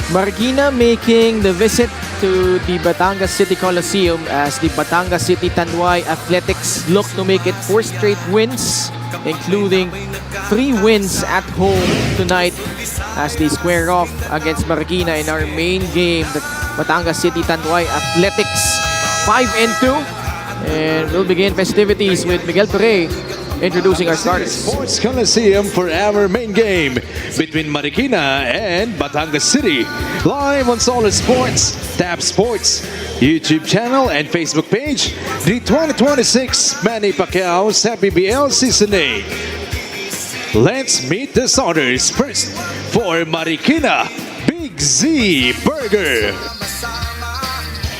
Marikina making the visit to the Batangas City Coliseum as the Batangas City Tanduay Athletics look to make it 4 straight wins, including 3 wins at home tonight as they square off against Marikina in our main game. The Batangas City Tanduay Athletics 5-2, and we'll begin festivities with Miguel Pere introducing our starters. Sports Coliseum for our main game between Marikina and Batangas City. Live on Solar Sports, Tab Sports, YouTube channel and Facebook page. The 2026 Manny PACQUIAO'S MPBL Season 8. Let's meet the starters. First, for Marikina, Big Z Burger.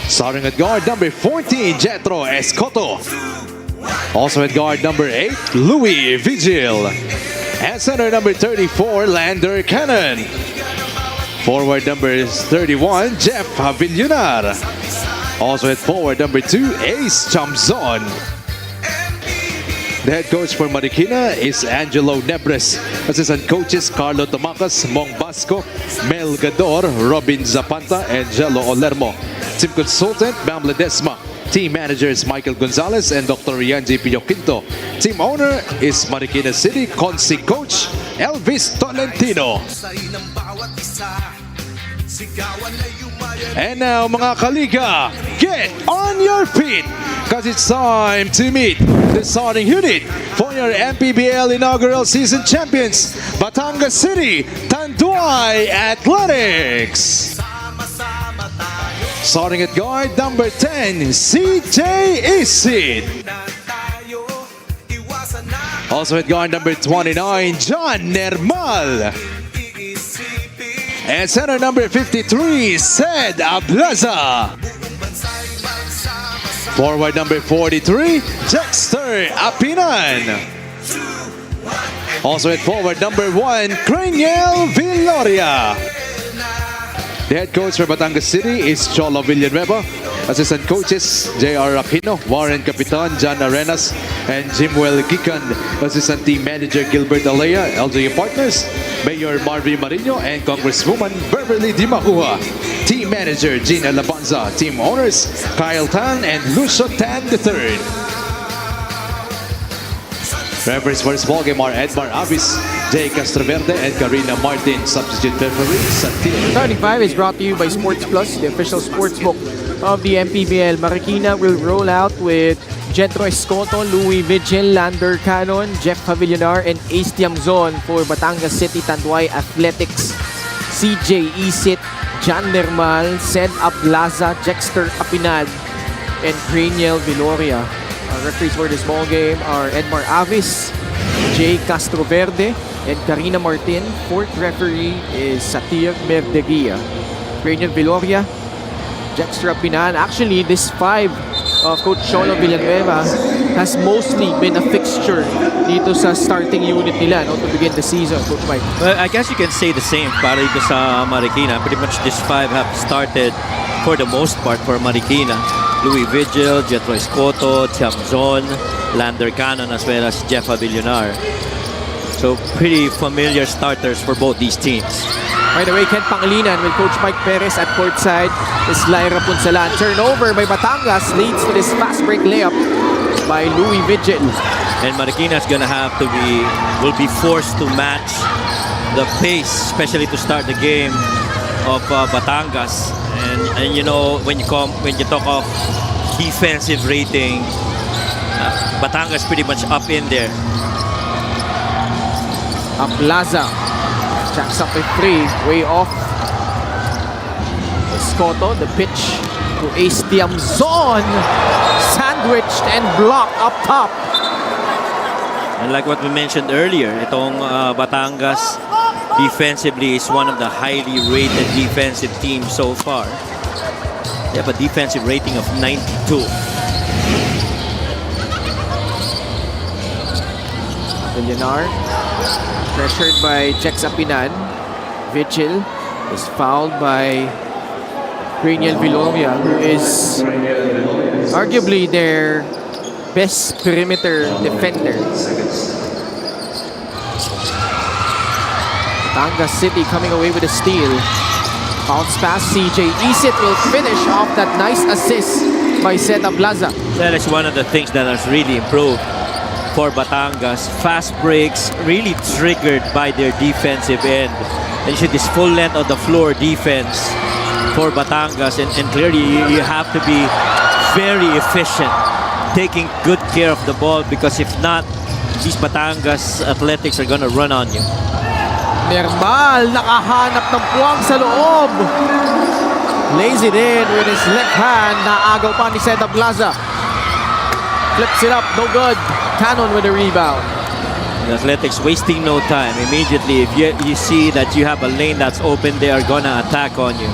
Starting at guard number 14, Jetro Escoto. Also at guard number 8, Louis Vigil. At center number 34, Lander Cannon. Forward number 31, Jeff Villunar. Also at forward number 2, Ace Chamzon. The head coach for Marikina is Angelo Nebres. Assistant coaches Carlo Tomacas, Mong Basco, Mel Gador, Robin Zapanta, and Jello Olermo. Team consultant, Bam Ledesma. Team managers Michael Gonzalez and Dr. Yanji Pilloquinto. Team owner is Marikina City Consi coach Elvis Tolentino. And now mga kaliga, get on your feet because it's time to meet the starting unit for your MPBL inaugural season champions, Batangas City Tanduay Athletics. Starting at guard number 10, CJ Isid. Also at guard number 29, John Nermal. And center number 53, Sed Ablaza. Forward number 43, Dexter Apinan. Also at forward number 1, Craniel Villoria. The head coach for Batangas City is Cholo Villanueva. Assistant coaches J.R. Aquino, Warren Capitan, John Arenas, and Jimwell Gikan. Assistant team manager Gilbert Alea, LGU Partners, Mayor Marvin Marino, and Congresswoman Beverly Dimahua. Team manager Gina Labanza. Team owners Kyle Tan and Lucio Tan III. Referees for this ballgame are Edmar Avis, Jay Castroverde, and Karina Martin. Substitute referee Santiago. Starting 5 is brought to you by Sports Plus, the official sports book of the MPBL. Marikina will roll out with Jetro Escoto, Louis Vigil, Lander Cannon, Jeff Villunar, and Ace Tiamzon for Batangas City Tanduay Athletics. CJ Isit, John Nermal, Sed Ablaza, Dexter Apinad, and Craniel Villoria. Our referees for this ball game are Edmar Avis, Jay Castroverde, and Karina Martin. Fourth referee is Satir Merdeguia. Craniel Villoria, Dexter Apinan. Actually, this 5 of Coach Cholo Villanueva has mostly been a fixture dito sa starting unit nila, no, to begin the season, Coach Mike. Well, I guess you can say the same para dito sa Marikina. Pretty much this 5 have started for the most part for Marikina. Louis Vigil, Jetro Escoto, Tiamzon, Lander Cannon, as well as Jeff Villunar. So pretty familiar starters for both these teams. By the way, Ken Pangilinan with Coach Mike Perez at courtside is Lyra Punsalan. Turnover by Batangas leads to this fast break layup by Louis Vigil. And Marikina is gonna have to will be forced to match the pace, especially to start the game of Batangas. And you know, when you talk of defensive rating, Batangas pretty much up in there. Ablaza jacks up a 3, way off. Escoto, the pitch to Ace Tiamzon, sandwiched and blocked up top. And like what we mentioned earlier, itong Batangas defensively is one of the highly rated defensive teams so far. They have a defensive rating of 92. Villunar, pressured by Jex Apinan. Vigil is fouled by Craniel Villoria, who is arguably their best perimeter defender. Batangas City coming away with a steal. Bounce pass, CJ Isit will finish off that nice assist by Zeta Plaza. That is one of the things that has really improved for Batangas. Fast breaks really triggered by their defensive end. And you see this full length of the floor defense for Batangas. And clearly you have to be very efficient, taking good care of the ball, because if not, these Batangas athletics are gonna run on you. Nermal, nakahanap ng puwang sa loob. Lays it in with his left hand. Naagaw pa ni Zeta Plaza. Flips it up, no good. Cannon with a rebound. The Athletics wasting no time. Immediately, if you see that you have a lane that's open, they are gonna attack on you.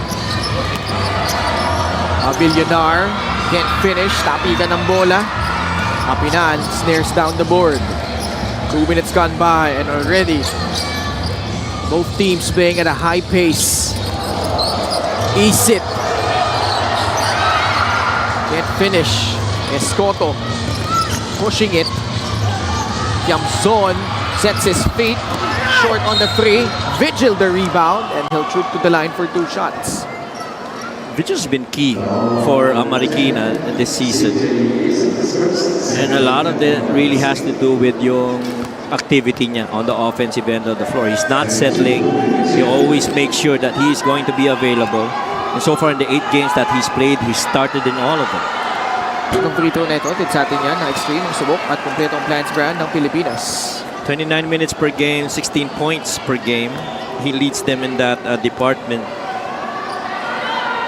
Avillonar can't finish. Tapigan ng bola. Apinan snares down the board. 2 minutes gone by and already both teams playing at a high pace. Isit can't finish. Escoto pushing it. Yamson sets his feet short on the free. Vigil the rebound, and he'll shoot to the line for 2 shots. Vigil's been key for Marikina this season. And a lot of it really has to do with yung activity niya on the offensive end of the floor. He's not settling. He always makes sure that he is going to be available. And so far in the 8 games that he's played, he started in all of them. Itong free throw neto, din sa atin yan, na extreme, ang subok at kompleto ang Plants brand ng Pilipinas. 29 minutes per game, 16 points per game. He leads them in that department.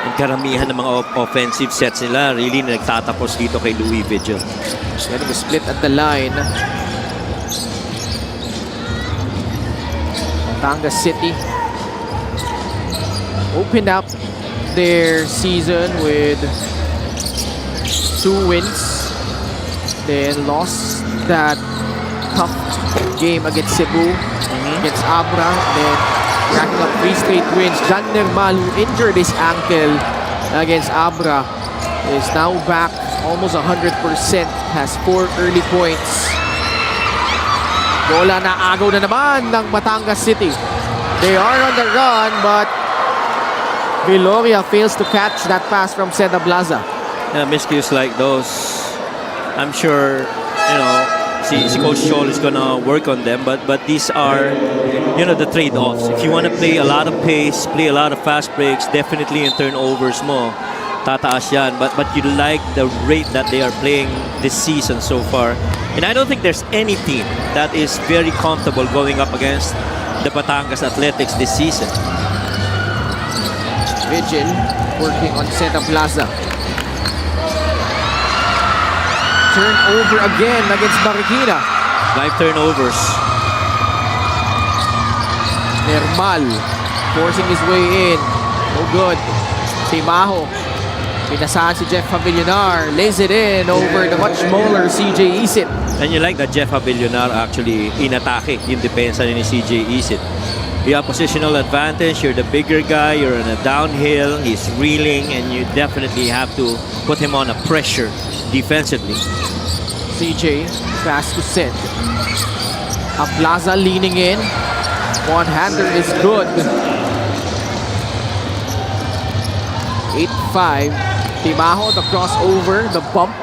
Ang karamihan ng mga offensive sets nila really nagtatapos dito kay Louis Vigil. Getting a split at the line. Batangas City opened up their season with 2 wins, then lost that tough game against Cebu, against Abra, then racking up 3 straight wins. John Nermal, who injured his ankle against Abra, is now back almost 100%, has 4 early points. Bola na agaw na naman ng Batangas City. They are on the run, but Viloria fails to catch that pass from Zeta Plaza. Yeah, miscues like those, I'm sure, you know, si Coach Scholl is gonna work on them, but these are, you know, the trade-offs. If you want to play a lot of pace, play a lot of fast breaks, definitely in turnovers mo, tataas yan. But you like the rate that they are playing this season so far. And I don't think there's any team that is very comfortable going up against the Batangas Athletics this season. Vigil working on Zeta Plaza. Turnover again against Marikina. 5 turnovers. Nermal forcing his way in. No good. Timaho. Pinasahan si Jeff Avillonar. Lays it in over the much smaller CJ Isit. And you like that Jeff Avillonar actually inatake yung depensa ni CJ Isit. You have positional advantage, you're the bigger guy, you're on a downhill, he's reeling, and you definitely have to put him on a pressure defensively. CJ, pass to Sid. Plaza leaning in. One-hander is good. 8-5. Timaho, the crossover, the bump.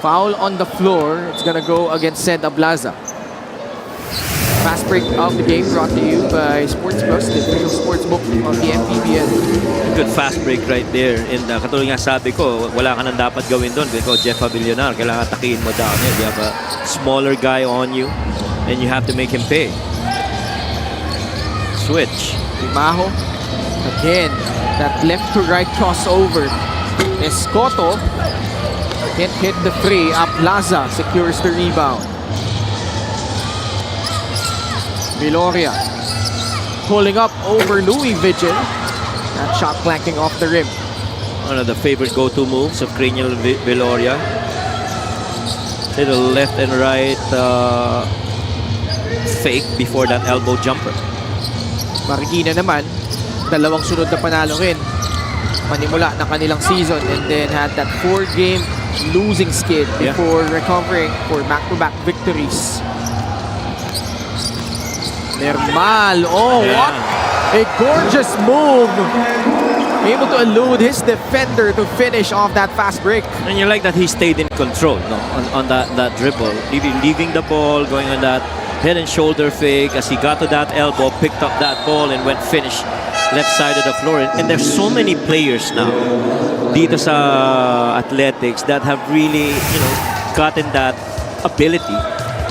Foul on the floor. It's gonna go against Zeta Plaza. Fast break of the game brought to you by Sports Plus, the official sports book of the MPBL. Good fast break right there. And katulad nga sabi ko, wala ka nang dapat gawin doon. Because Jeff Avillonar, kailangan takiin mo down. You have a smaller guy on you and you have to make him pay. Switch. Timaho. Again, that left to right crossover. Escoto can't hit the three. Plaza secures the rebound. Viloria pulling up over Louis Vigil. That shot clanking off the rim. One of the favorite go-to moves of Cranial Viloria. Little left and right fake before that elbow jumper. Marikina naman, dalawang sunod na panalo rin panimula ng kanilang season, and then had that 4-game losing skid before recovering for back-to-back victories. Nermal, what A gorgeous move. Able to elude his defender to finish off that fast break. And you like that he stayed in control, no, on that dribble, leaving the ball, going on that head and shoulder fake as he got to that elbow, picked up that ball and went finish left side of the floor. And there's so many players now dito sa athletics that have really, gotten that ability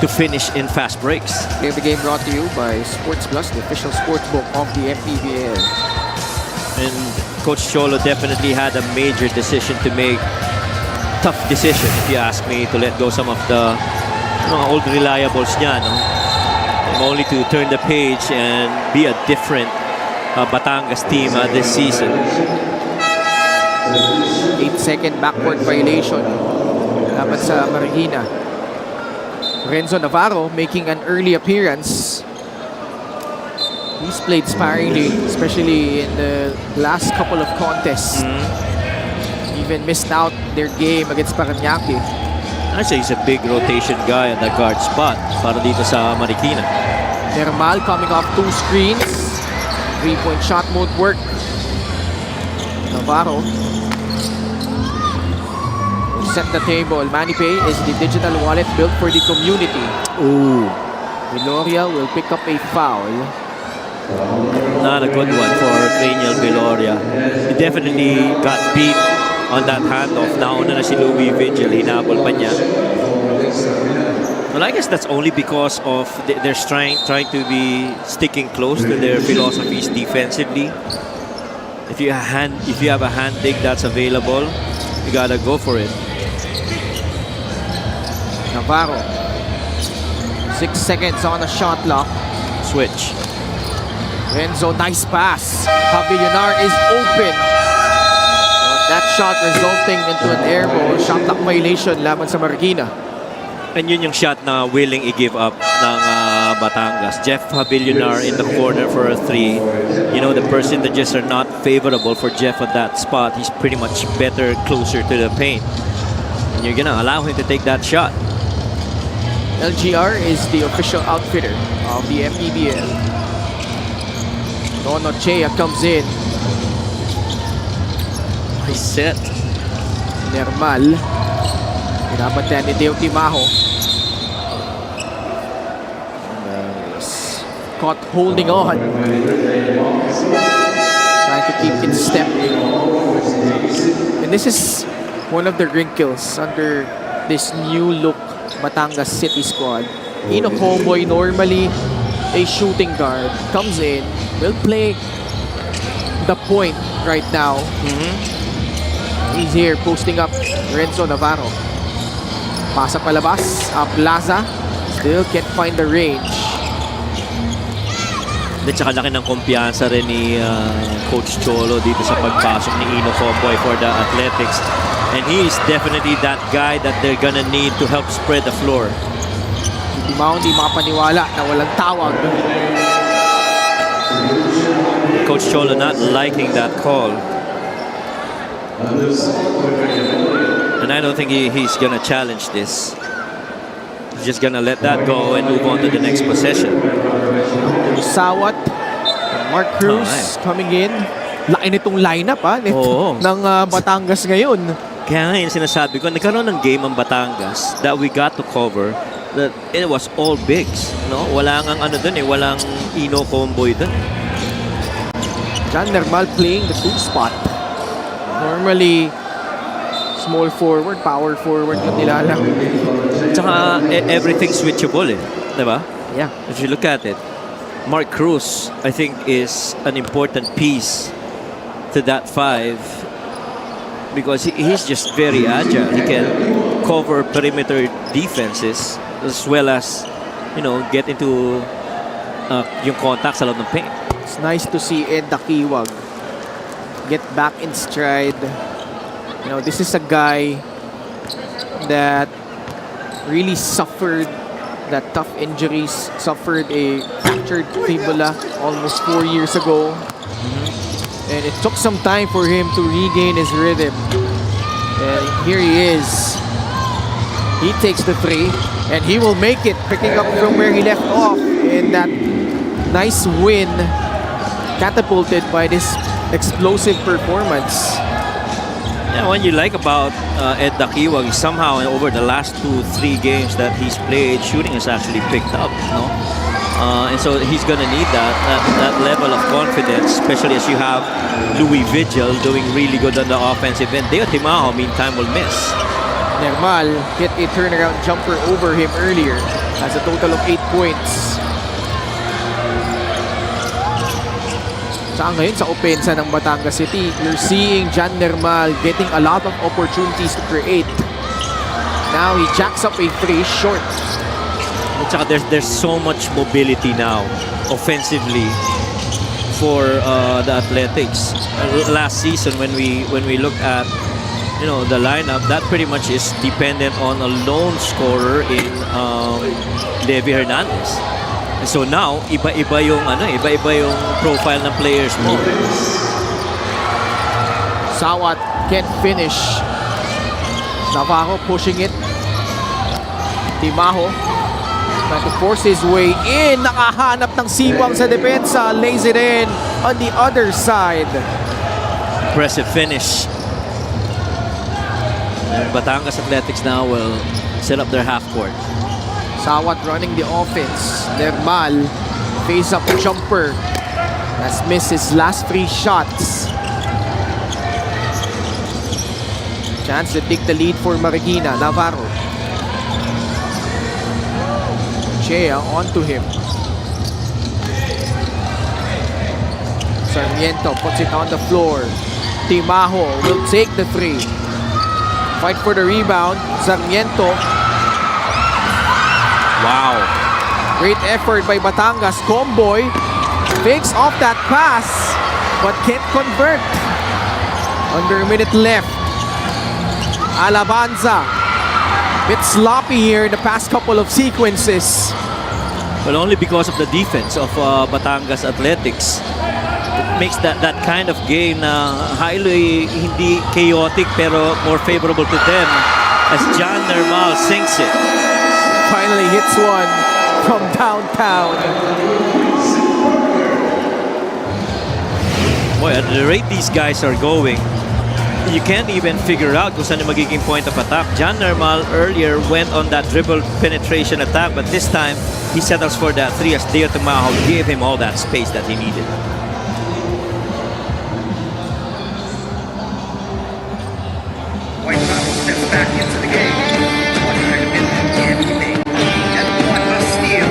to finish in fast breaks. The game brought to you by Sports Plus, the official sports book of the MPBL. And Coach Cholo definitely had a major decision to make. Tough decision, if you ask me, to let go some of the old reliables niya, no? And only to turn the page and be a different Batangas team this season. 8-second backward violation laban sa Marikina. Renzo Navarro making an early appearance. He's played sparingly, especially in the last couple of contests. Even missed out their game against Paranaque. I say he's a big rotation guy at the guard spot para dito sa Marikina. Nermal coming off 2 screens. 3-point shot mode work. Navarro will set the table. MANNY Pay is the digital wallet built for the community. Ooh, Viloria will pick up a foul. not a good one for Craniel Viloria. He definitely got beat on that handoff. Nauna na si Louis Vigil, hinabol pa niya. Well, I guess that's only because of they're trying to be sticking close to their philosophies defensively. If you have a hand dig that's available, you gotta go for it. Navarro. 6 seconds on the shot clock. Switch. Renzo, nice pass. Javillonar is open. That shot resulting into an air ball. Shot clock violation laban sa Marikina. And yun yung shot na willing i-give up ng Batangas. Jeff Javillonar in the corner for a 3. The person that just are not favorable for Jeff at that spot. He's pretty much better closer to the paint. And you're gonna allow him to take that shot. LGR is the official outfitter of the MPBL. Nono Chea comes in. Nice set. Nermal. Pinabantayan ni Deo Timajo. Caught holding on. Trying to keep in step. And this is one of the wrinkles under this new look Batangas City squad. Ino Comboy, normally a shooting guard, comes in, will play the point right now. He's here posting up Renzo Navarro. Pasa palabas, Plaza still can't find the range. At saka laki ng kumpiyansa rin ni Coach Cholo dito sa pagpasok ni Ino Comboy for the Athletics. And he is definitely that guy that they're gonna need to help spread the floor. Hindi makapaniwala na walang tawag. Coach Cholo not liking that call. And I don't think he's gonna challenge this. He's just gonna let that go and move on to the next possession. Sawat, Mark Cruz coming in. Laki nitong lineup ng Batangas ngayon. Kaya nga yung sinasabi ko, nagkaroon ng game ang Batangas that we got to cover, that it was all bigs. No? Walang walang Ino Comboy dun. John Nermal playing the 2 spot. Normally, small forward, power forward yung nilalang. Tsaka everything switchable diba? Yeah. If you look at it, Mark Cruz, I think, is an important piece to that 5 because he's just very agile. He can cover perimeter defenses as well as, get into yung contact sa loob ng paint. It's nice to see Ed Dakiwag get back in stride. This is a guy that really suffered that tough injuries, suffered a fractured fibula almost 4 years ago. And it took some time for him to regain his rhythm. And here he is. He takes the 3, and he will make it, picking up from where he left off in that nice win catapulted by this explosive performance. Yeah, what you like about Ed Dakiwag is somehow over the last 2-3 games that he's played, shooting has actually picked up, no? And so he's gonna need that level of confidence, especially as you have Louis Vigil doing really good on the offensive end. Deo Timaho, meantime, will miss. Nermal hit a turnaround jumper over him earlier. Has a total of 8 points. Saan ngayon sa opensa ng Batangas City, you're seeing John Nermal getting a lot of opportunities to create. Now he jacks up a 3 short. At saka there's so much mobility now offensively for the Athletics. Last season when we look at the lineup, that pretty much is dependent on a lone scorer in Levi Hernandez. And so now iba-iba yung profile ng players mo. Sawat can't finish. Navarro pushing it. Timaho trying to force his way in. Nakahanap ng siwang sa depensa. Lays it in on the other side. Impressive finish. And Batangas Athletics now will set up their half court. Sawat running the offense. Nermal face-up jumper. Has missed his last 3 shots. Chance to take the lead for Marikina. Navarro. Chea onto him. Sarmiento puts it on the floor. Timaho will take the 3. Fight for the rebound. Sarmiento. Wow. Great effort by Batangas. Comboy fakes off that pass but can't convert. Under a minute left. Alabanza. Bit sloppy here in the past couple of sequences. Well, only because of the defense of Batangas Athletics. It makes that kind of game highly hindi chaotic pero more favorable to them as John Nermal sinks it. Finally hits one from downtown. Boy, at the rate these guys are going, you can't even figure out kung saan yung magiging point of attack. John Nermal earlier went on that dribble penetration attack, but this time he settles for that 3 as Deo Timaho gave him all that space that he needed. White House steps back into the game. One kind of everything. And one must steal.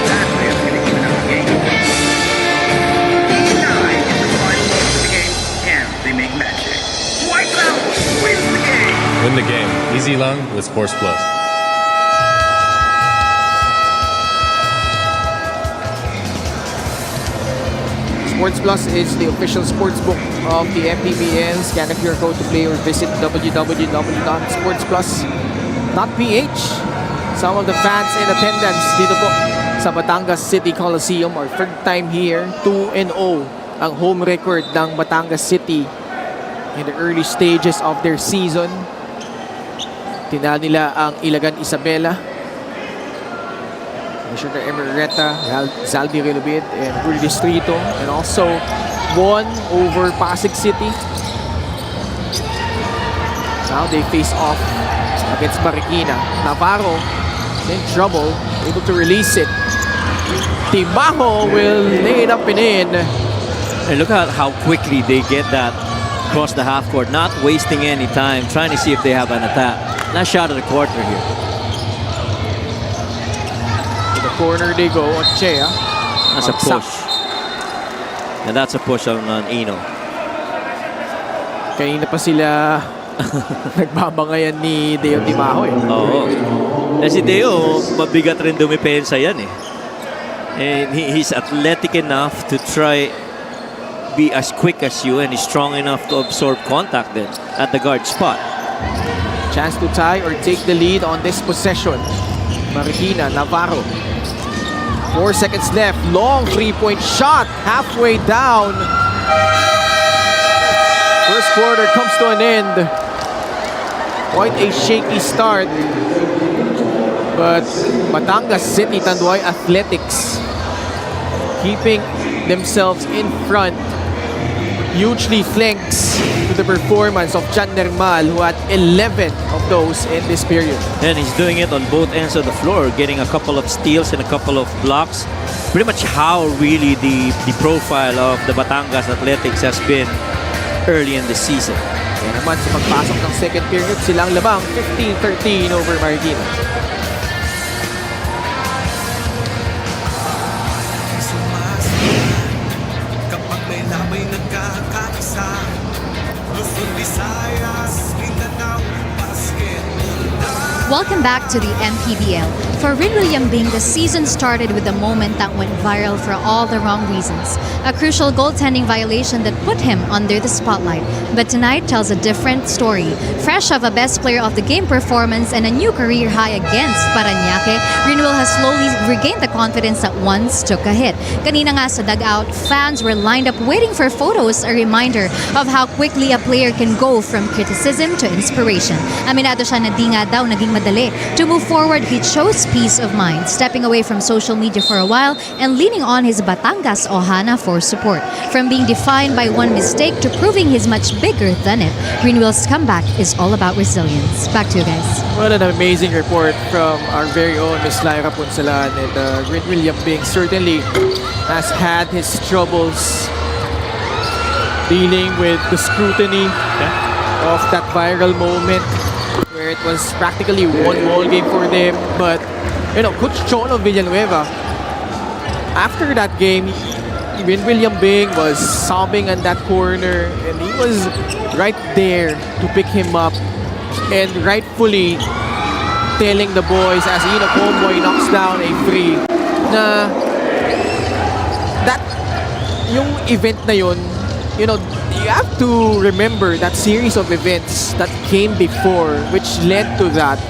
That way is going to even up the game. 9 in the final moments of the game. Can they make magic? White House wins the game. Win the game. Easy long with Sports Plus. Sports Plus is the official sports book of the MPBL. Scan a QR code to play or visit www.sportsplus.ph. Some of the fans in attendance dito po sa Batangas City Coliseum are third time here. 2-0 ang home record ng Batangas City in the early stages of their season. Tinalo nila ang Ilagan Isabela, Sugar Emerita, Zaldi Relubid, and Uri Distrito, and also won over Pasig City. Now they face off against Marikina. Navarro in trouble, able to release it. Timaho will lay it up and in. And look at how quickly they get that across the half court, not wasting any time, trying to see if they have an attack. Nice shot of the quarter here. To the corner they go on Chea. That's a push. And that's a push on Ino. Kanina pa sila nagbabangayan ni Deo Timaho eh. Oo. Kasi Deo, mabigat rin dumipensa yan eh. And he's athletic enough to try be as quick as you, and he's strong enough to absorb contact then at the guard spot. Chance to tie or take the lead on this possession. Marikina, Navarro. 4 seconds left. Long three-point shot. Halfway down. First quarter comes to an end. Quite a shaky start. But Batangas City Tanduay Athletics keeping themselves in front. Hugely thanks to the performance of Jan Nermal, who had 11 of those in this period. And he's doing it on both ends of the floor, getting a couple of steals and a couple of blocks. Pretty much how really the profile of the Batangas Athletics has been early in the season. Kaya naman sa pagpasok ng second period, silang lamang 15-13 over Marikina. Kapag may labay nagkakaisa, Luzon, Visayas, Mindanao, basketball na. Welcome back to the MPBL. For Rin William Bing, the season started with a moment that went viral for all the wrong reasons. A crucial goaltending violation that put him under the spotlight. But tonight tells a different story. Fresh of a best player of the game performance and a new career high against Parañaque, Rinwil has slowly regained the confidence that once took a hit. Kanina nga sa dugout, fans were lined up waiting for photos, a reminder of how quickly a player can go from criticism to inspiration. Aminado siya na di nga daw naging madali. To move forward, he chose peace of mind, stepping away from social media for a while and leaning on his Batangas Ohana for support. From being defined by one mistake to proving he's much bigger than it, Greenwill's comeback is all about resilience. Back to you guys. What an amazing report from our very own Miss Lyra Punsalan. And Rin William Bing certainly has had his troubles dealing with the scrutiny of that viral moment where it was practically one ball game for them. But, you know, Coach Cholo Villanueva, after that game, Rin William Bing was sobbing in that corner and he was right there to pick him up and rightfully telling the boys as Ino Comboy knocks down a free na that yung event na yun, you know, you have to remember that series of events that came before which led to that.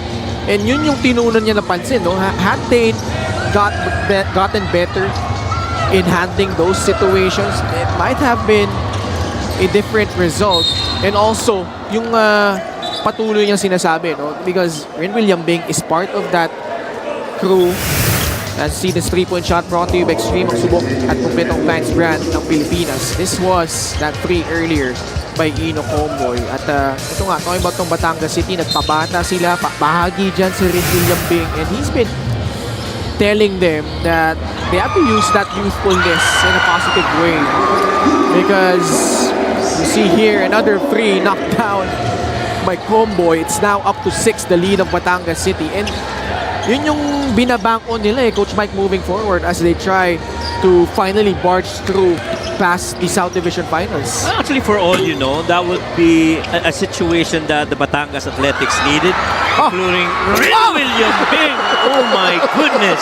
And yun yung tinunan niya napansin, no? Had they gotten better in handling those situations, it might have been a different result. And also, yung patuloy niyang sinasabi, no? Because Rin William Bing is part of that crew. As see this 3-point shot brought to you by Extreme ang subok at kumpletong Fans brand ng Pilipinas. This was that 3 earlier by Ino Comboy. At ito nga, talking about tong Batangas City, nagpabata sila, bahagi dyan si Rin William Bing. And he's been telling them that they have to use that youthfulness in a positive way. Because you see here, another 3 knocked down by Comboy. It's now up to 6, the lead of Batangas City. And yun yung binabank on nila Coach Mike, moving forward as they try to finally barge through past the South Division Finals. Actually, for all you know, that would be a situation that the Batangas Athletics needed, including Rin William Bing. Oh my goodness!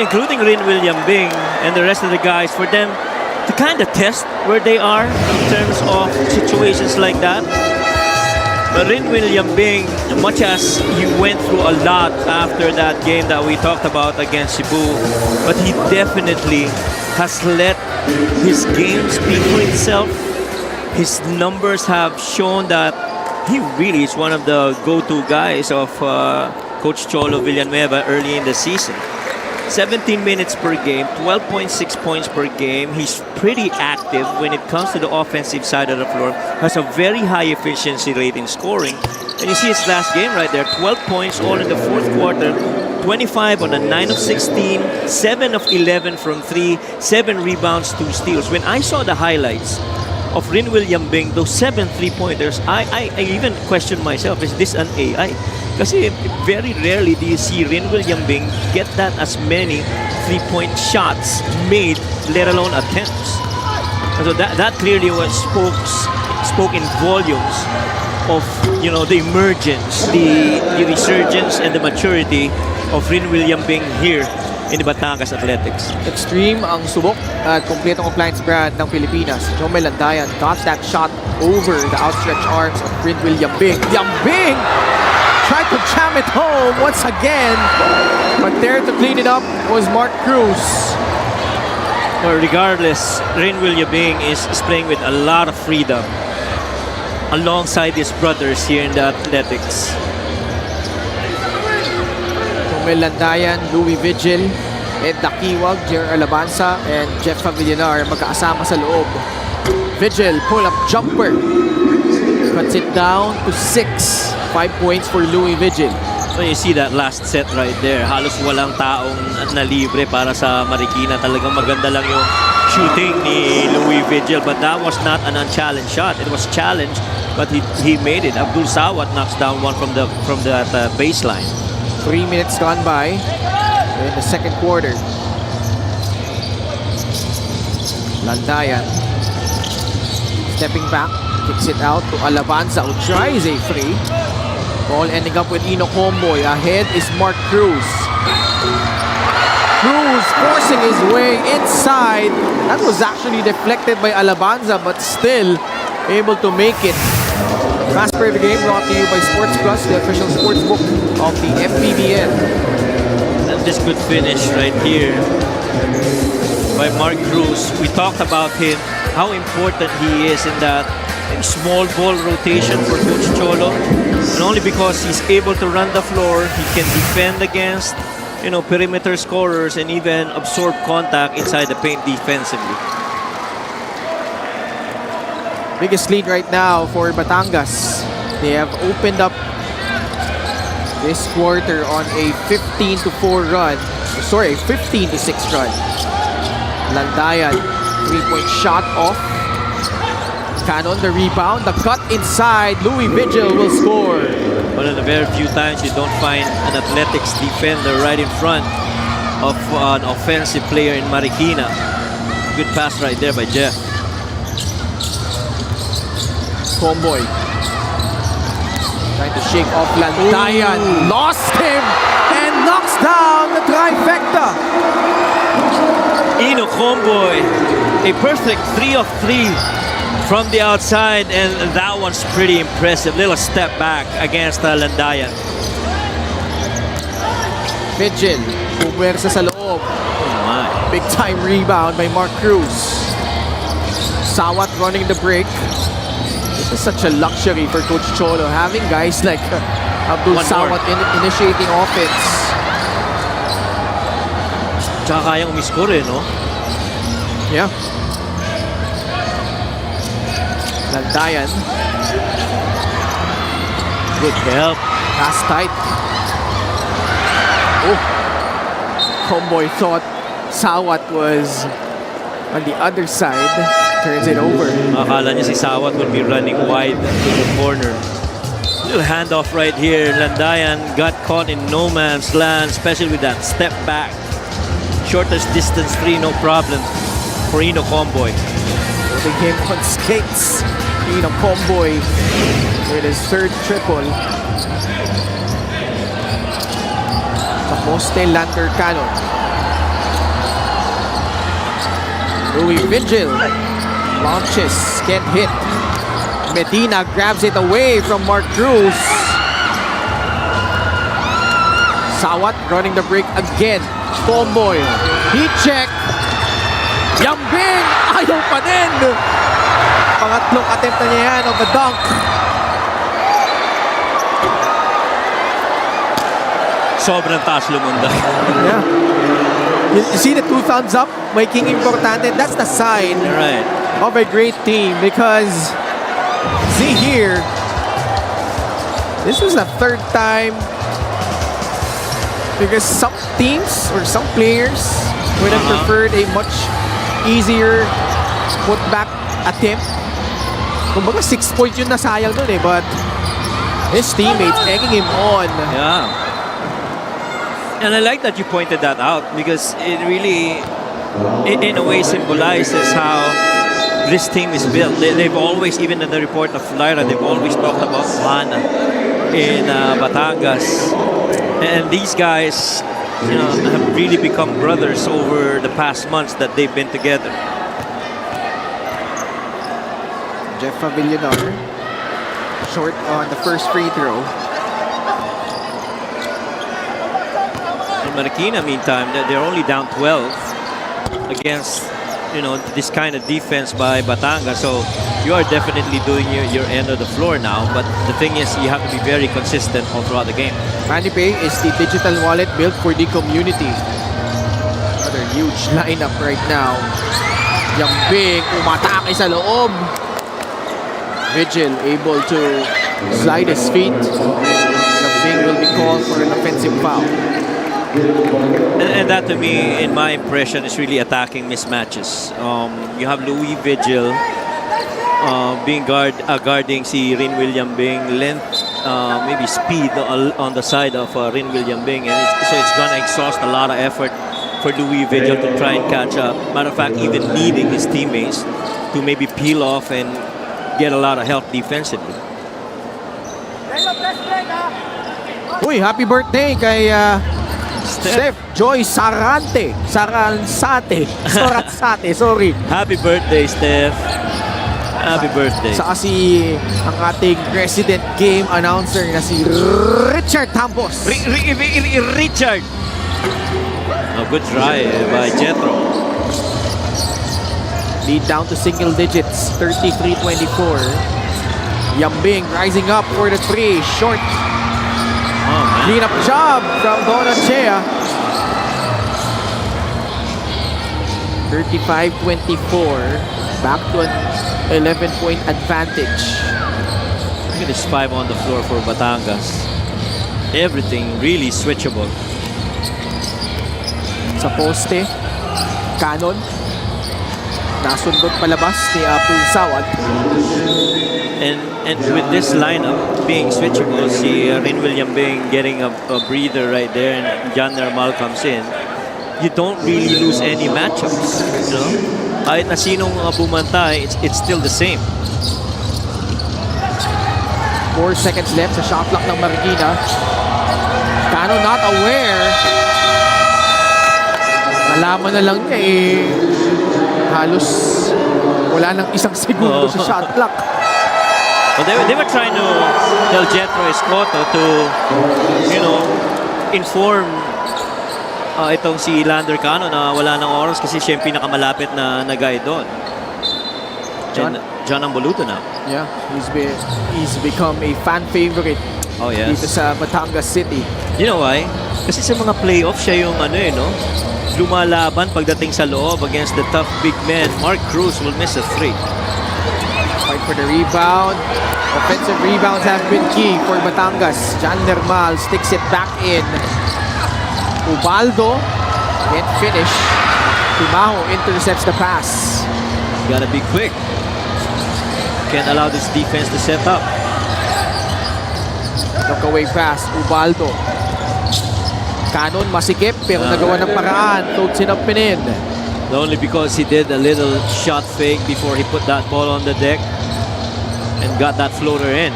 Including Rin William Bing and the rest of the guys, for them to kind of test where they are in terms of situations like that. But Rin William Bing, much as he went through a lot after that game that we talked about against Cebu, but he definitely has let his game speak for itself. His numbers have shown that he really is one of the go-to guys of Coach Cholo Villanueva early in the season. 17 minutes per game, 12.6 points per game. He's pretty active when it comes to the offensive side of the floor. Has a very high efficiency rate in scoring. And you see his last game right there, 12 points all in the fourth quarter, 25 on a 9 of 16, 7 of 11 from 3, 7 rebounds, 2 steals. When I saw the highlights of Rin William Bing, those 7 3-pointers, I even questioned myself, is this an AI? Kasi very rarely do you see Rin William Bing get that as many 3-point shots made, let alone attempts. And so that clearly was spoke in volumes of, you know, the emergence, the resurgence and the maturity of Rin William Bing here in the Batangas Athletics. Extreme ang subok at kumpletong compliance brand ng Pilipinas. Jomel Landayan got that shot over the outstretched arms of Rin William Bing. William Bing tried to jam it home once again, but there to clean it up was Mark Cruz. Well, regardless, Rin William Bing is playing with a lot of freedom alongside his brothers here in the Athletics. Jomel Landayan, Louis Vigil, Ed Dakiwag, Jer Alabanza, and Jeff Pavillonar magkakasama sa loob. Vigil, pull-up jumper. Cuts it down to 6. 5 points for Louis Vigil. So you see that last set right there. Halos walang taong nalibre para sa Marikina. Talagang maganda lang yung shooting ni Louis Vigil. But that was not an unchallenged shot. It was challenged, but he made it. Abdul Sawat knocks down one from the baseline. 3 minutes gone by in the second quarter. Landayan stepping back, kicks it out to Alabanza, who tries a free. Ball ending up with Ino Comboy. Ahead is Mark Cruz. Cruz forcing his way inside. That was actually deflected by Alabanza, but still able to make it. Fast Play of the Game brought to you by Sports Plus, the official sports book of the MPBL. And this good finish right here by Mark Cruz. We talked about him, how important he is in that small ball rotation for Coach Cholo. And only because he's able to run the floor, he can defend against, perimeter scorers and even absorb contact inside the paint defensively. Biggest lead right now for Batangas. They have opened up this quarter on a 15-4 run. Sorry, 15-6 run. Landayan, 3-point shot off. Cannon, the rebound, the cut inside. Louis Vigil will score. One of the very few times you don't find an athletics defender right in front of an offensive player in Marikina. Good pass right there by Jeff. Comboy trying to shake off Landayan. Lost him and knocks down the trifecta. Ino Comboy, a perfect 3 of 3 from the outside, and that one's pretty impressive. Little step back against Landayan. Vigil, puwersa sa loob. Oh my. Big time rebound by Mark Cruz. Sawat running the break. This is such a luxury for Coach Cholo, having guys like Abdul Sawat initiating offense. Tsaka kayang umiscore no? Yeah. Landayan. Good help. Pass tight. Oh. Comboy thought Sawat was on the other side. Turns it over. Akala niya si Sawat would be running wide to the corner. Little handoff right here. Landayan got caught in no man's land, especially with that step back. Shortest distance three, no problem for Ino Comboy. Putting him on skates. Ino Comboy with his third triple. Taposte Lander Cannon. Louis Vigil launches, can't hit. Medina grabs it away from Mark Cruz. Sawat running the break again. Comboy, heat check. Yambing, ayaw pa din. Pangatlong attempt na niya yan of a dunk. Sobrang taas lumundag. Yeah. You see the 2 thumbs up? Making importante. That's the sign Right. of a great team because see here, this was the third time because some teams or some players would have preferred a much easier putback attempt. Kumbaga 6 points yun nasayang dun eh, but his teammates egging him on. Yeah. And I like that you pointed that out because it really, in a way, symbolizes how this team is built. They've always, even in the report of Lyra, they've always talked about MANNY in Batangas. And these guys, have really become brothers over the past months that they've been together. Jeff Pavillonar short on the first free throw. In Marikina, meantime, they're only down 12 against, this kind of defense by Batangas. So you are definitely doing your end of the floor now. But the thing is, you have to be very consistent all throughout the game. MannyPay is the digital wallet built for the community. their huge lineup right now. Yambing umatake sa loob. Vigil able to slide his feet. Yambing will be called for an offensive foul. And that to me, in my impression, is really attacking mismatches. You have Louis Vigil being guarding si Rin William Bing, length, maybe speed on the side of Rin William Bing, and so it's gonna exhaust a lot of effort for Louis Vigil to try and catch up. Matter of fact, even needing his teammates to maybe peel off and get a lot of help defensively. Uy, happy birthday kay Steph Joy Saransate, sorry. Happy birthday, Steph. Happy birthday. Saka ang ating resident game announcer na si Richard Campos. Richard. A good try by Jethro. Lead down to single digits, 33-24. Yambing rising up for the three, short. Clean up job from Donachea. 35-24. Back to an 11-point advantage. Look at this 5 on the floor for Batangas. Everything really switchable. Sa poste, Cannon. Nasundot palabas ni Abdul Sawad. And with this lineup being switchable, si Rin William Bing getting a breather right there, and John Nermal comes in, you don't really lose any matchups. You know? Kahit na sinong bumantay, it's still the same. 4 seconds left sa shot clock ng Marikina. Cannon not aware. Nalaman na lang niya halos wala nang isang segundo sa shot clock. Well, they were trying to tell Jethro Escoto to, inform itong si Lander Cano na wala nang oras kasi siya yung pinakamalapit na guy doon. John Amboluto na. Yeah, he's become a fan favorite. Oh, yes. Dito sa Batangas City. You know why? Kasi sa mga playoff siya yung lumalaban pagdating sa loob against the tough big men. Mark Cruz will miss a 3. Fight for the rebound. Offensive rebounds have been key for Batangas. John Nermal sticks it back in. Ubaldo can't finish. Timaho intercepts the pass. Gotta be quick. Can't allow this defense to set up. Knock away pass. Ubaldo. Cannon masikip pero nagawa ng paraan. Floats it up and in. Only because he did a little shot fake before he put that ball on the deck and got that floater in.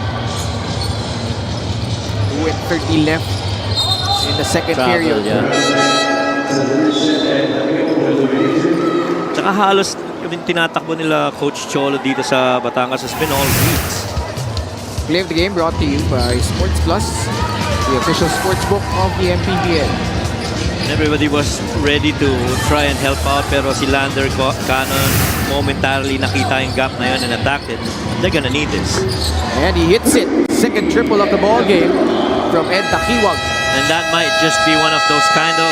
2:30 left in the second period. Yeah. Tsaka halos yung tinatakbo nila Coach Cholo dito sa Batangas has been all reads. Play of the game brought to you by Sports Plus, the official sports book of the MPBL. Everybody was ready to try and help out, pero si Lander Cannon momentarily nakita yung gap na yun and attacked it. They're gonna need this. And he hits it. Second triple of the ball game from Ed Takiwag. And that might just be one of those kind of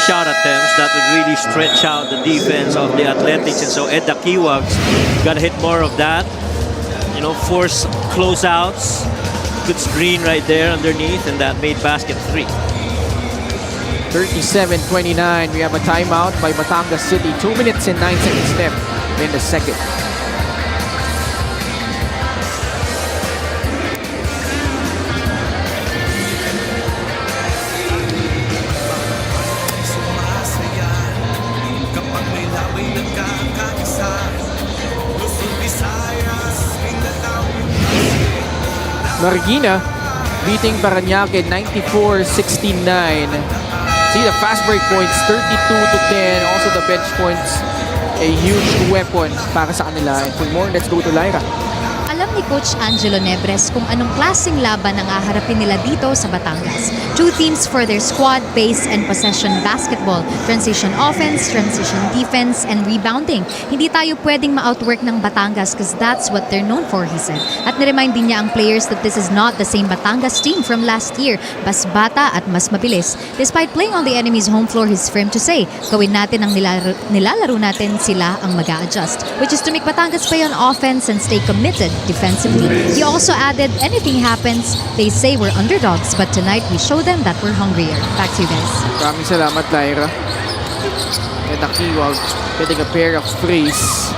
shot attempts that would really stretch out the defense of the Athletics. And so Ed Takiwag's gotta hit more of that. Force closeouts. Good screen right there underneath, and that made basket 3. 37-29. We have a timeout by Batangas City. 2 minutes and 9 seconds left in the second. Sumasaya kapag may labay nagkakaisa. Luzon, Visayas, Mindanao. Marikina beating Parañaque 94-69. See the fast break points, 32-10. Also the bench points, a huge weapon para sa kanila. And for more, let's go to Lyra. Alam ni Coach Angelo Nebres kung anong klaseng laban ang haharapin nila dito sa Batangas. Two themes for their squad: pace and possession basketball, transition offense, transition defense, and rebounding. Hindi tayo pwedeng ma-outwork ng Batangas because that's what they're known for, he said. At niremind din niya ang players that this is not the same Batangas team from last year. Mas bata at mas mabilis. Despite playing on the enemy's home floor, he's firm to say, gawin natin ang nilalaro natin, sila ang mag-a-adjust, which is to make Batangas play on offense and stay committed defensively. He also added, anything happens, they say we're underdogs, but tonight we show them that we're hungrier. Back to you guys. Maraming salamat, Lyra. And Akiwag getting a pair of threes.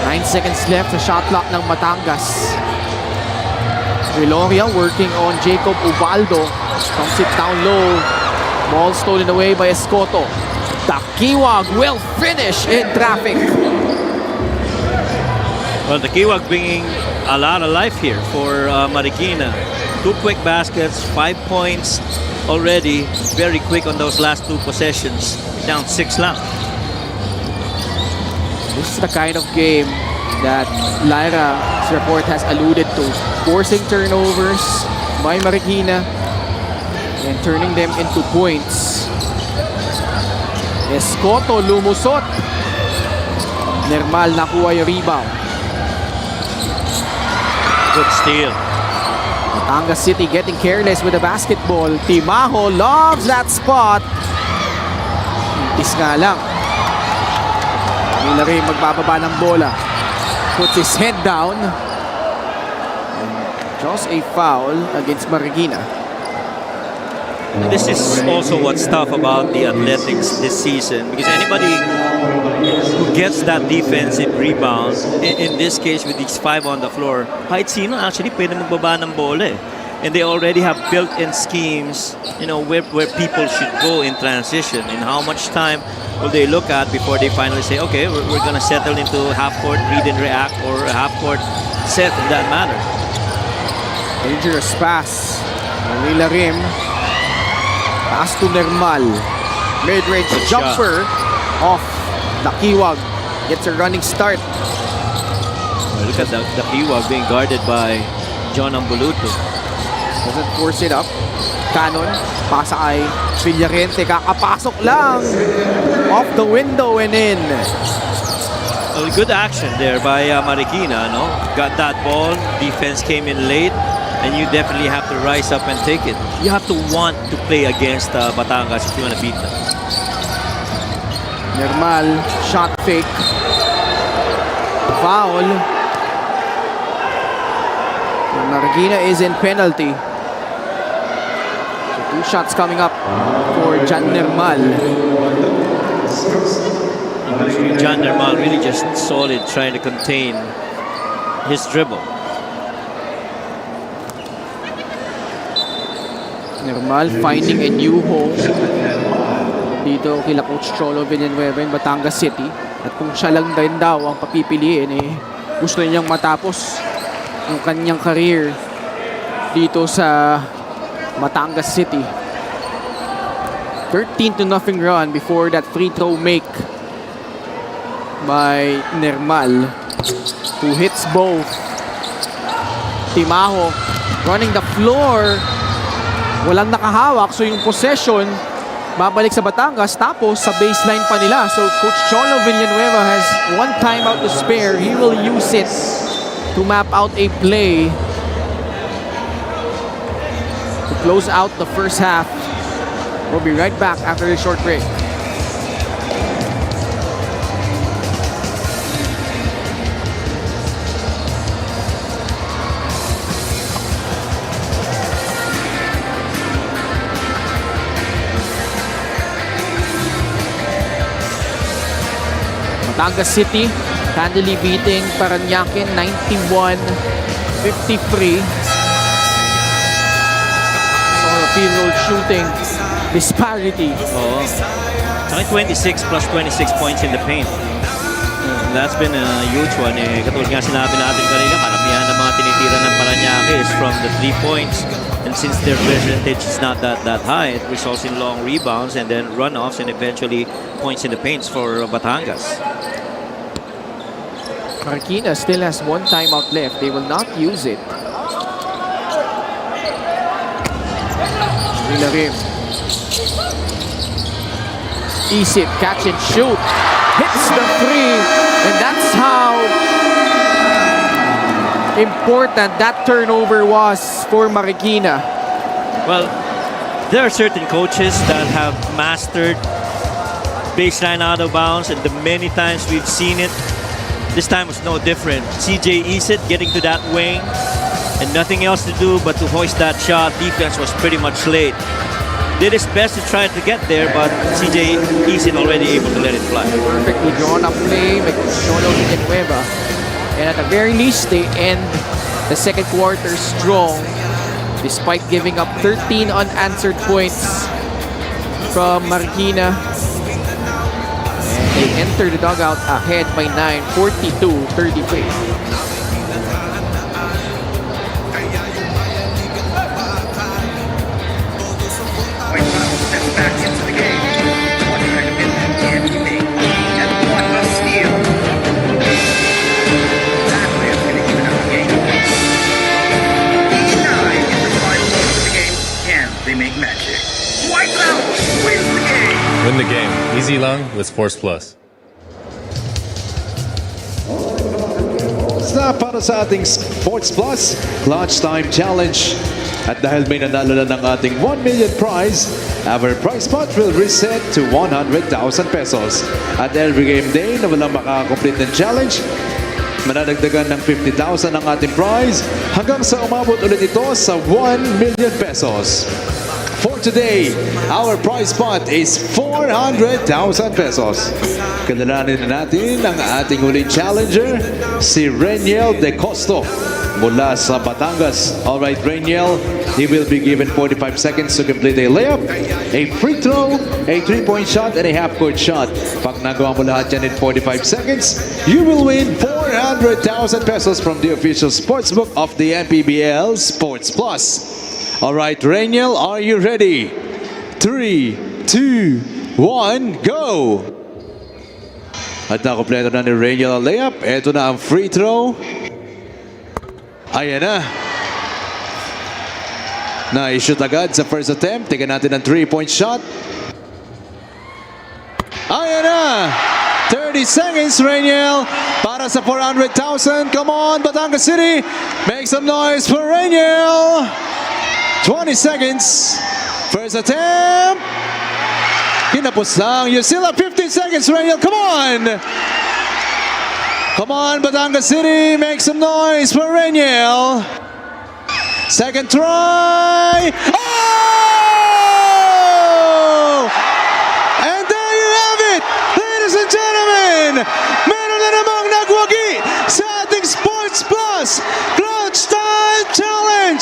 9 seconds left sa shot clock ng Batangas. Viloria working on Jacob Ubaldo. Comes it down low. Ball stolen away by Escoto. Takiwag will finish in traffic. Well, the Kiwag bringing a lot of life here for Marikina. 2 quick baskets, 5 points already. Very quick on those last 2 possessions. Down 6 lang. This is the kind of game that Lyra's report has alluded to. Forcing turnovers by Marikina and turning them into points. Escoto lumusot. Nermal nakuha yung rebound. Good steal. Batangas City getting careless with the basketball. Timaho loves that spot. Itis nga lang. Milari magbababa ng bola. Puts his head down. Just a foul against Marikina. This is also what's tough about the Athletics this season, because anybody who gets that defensive rebound, in this case with these 5 on the floor, kahit sino actually pwede magbaba ng bola eh. And they already have built-in schemes, you know, where people should go in transition, and how much time will they look at before they finally say, okay, we're gonna settle into half-court read and react, or a half-court set in that manner. Dangerous pass. Manila rim. Pass to Nermal. Mid-range jumper off. Takiwag gets a running start. Well, look at the Kiwag being guarded by John Ambuluto. Doesn't force it up. Cannon. Pasa kay Villarente. Kakapasok lang. Off the window and in. Well, good action there by Marikina, no? Got that ball. Defense came in late. And you definitely have to rise up and take it. You have to want to play against Batangas if you want to beat them. Nermal. Shot fake. Foul. Marikina is in penalty. So 2 shots coming up for Jan Nermal. Jan Nermal really just solid trying to contain his dribble. Nermal finding a new home dito kila Coach Cholo Villanueva in Batangas City. At kung siya lang din daw ang papipiliin, eh, gusto niyang matapos yung kanyang career dito sa Batangas City. 13-0 run before that free throw make by Nermal, who hits both. Timaho running the floor. Walang nakahawak, so yung possession babalik sa Batangas, tapos sa baseline pa nila. So Coach Cholo Villanueva has 1 timeout to spare. He will use it to map out a play to close out the first half. We'll be right back after this short break. Batangas City handily beating Parañaque 91-53. So the field goal shooting disparity. Oh, saka 26 plus 26 points in the paint. That's been a huge one. Eh, katulad nga sinabi natin kanina, karamihan ng mga tinitira ng Parañaque is from the 3 points. And since their percentage is not that high, it results in long rebounds and then runoffs and eventually points in the paints for Batangas. Marikina still has one timeout left. They will not use it. Villarim. Easy, catch and shoot. Hits the three. And that's how important that turnover was for Marikina. Well, there are certain coaches that have mastered baseline out of bounds, and the many times we've seen it, this time was no different. CJ Isit getting to that wing and nothing else to do but to hoist that shot. Defense was pretty much late. Did his best to try to get there, but CJ Isit already able to let it fly. Perfectly drawn up play by Cholo Villanueva. And at the very least, they end the second quarter strong despite giving up 13 unanswered points from Marikina. And they enter the dugout ahead by 9, 42-33. White Sox steps back into the game. What kind of impact can he make? And what a steal! That way is going to even out the game. 89 in the final moments of the game. Can they make magic? White Sox wins the game! Win the game. Easy lang with Sports Plus. Na para sa ating Sports Plus Clutch Time Challenge. At dahil may nanalo na ng ating 1 million prize, our prize pot will reset to 100,000 pesos. At every game day na walang makakomplete ng challenge, manadagdagan ng 50,000 ang ating prize hanggang sa umabot ulit ito sa 1 million pesos. For today, our prize pot is 400,000 pesos. Kilalanin na natin ang ating huling challenger, si Reniel De Costo mula sa Batangas. Alright, Reniel, he will be given 45 seconds to complete a layup, a free throw, a 3-point shot, and a half-court shot. Pag nagawa mo lahat yan in 45 seconds, you will win 400,000 pesos from the official sportsbook of the MPBL Sports Plus. Alright, Reniel, are you ready? 3, 2, 1, go! At nakompleto na ni Reniel ang layup. Ito na ang free throw. Ayan na. Na-shoot agad sa first attempt. Tingnan natin ang 3-point shot. Ayan na! 30 seconds, Reniel, para sa 400,000. Come on, Batangas City. Make some noise for Reniel. 20 seconds. First attempt. Kinapos lang. You still have 15 seconds, Reniel. Come on. Come on, Batangas City. Make some noise for Reniel. Second try. Oh! And there you have it, ladies and gentlemen. Meron na namang nagwagi sa ating Sports Plus Clutch Time Challenge.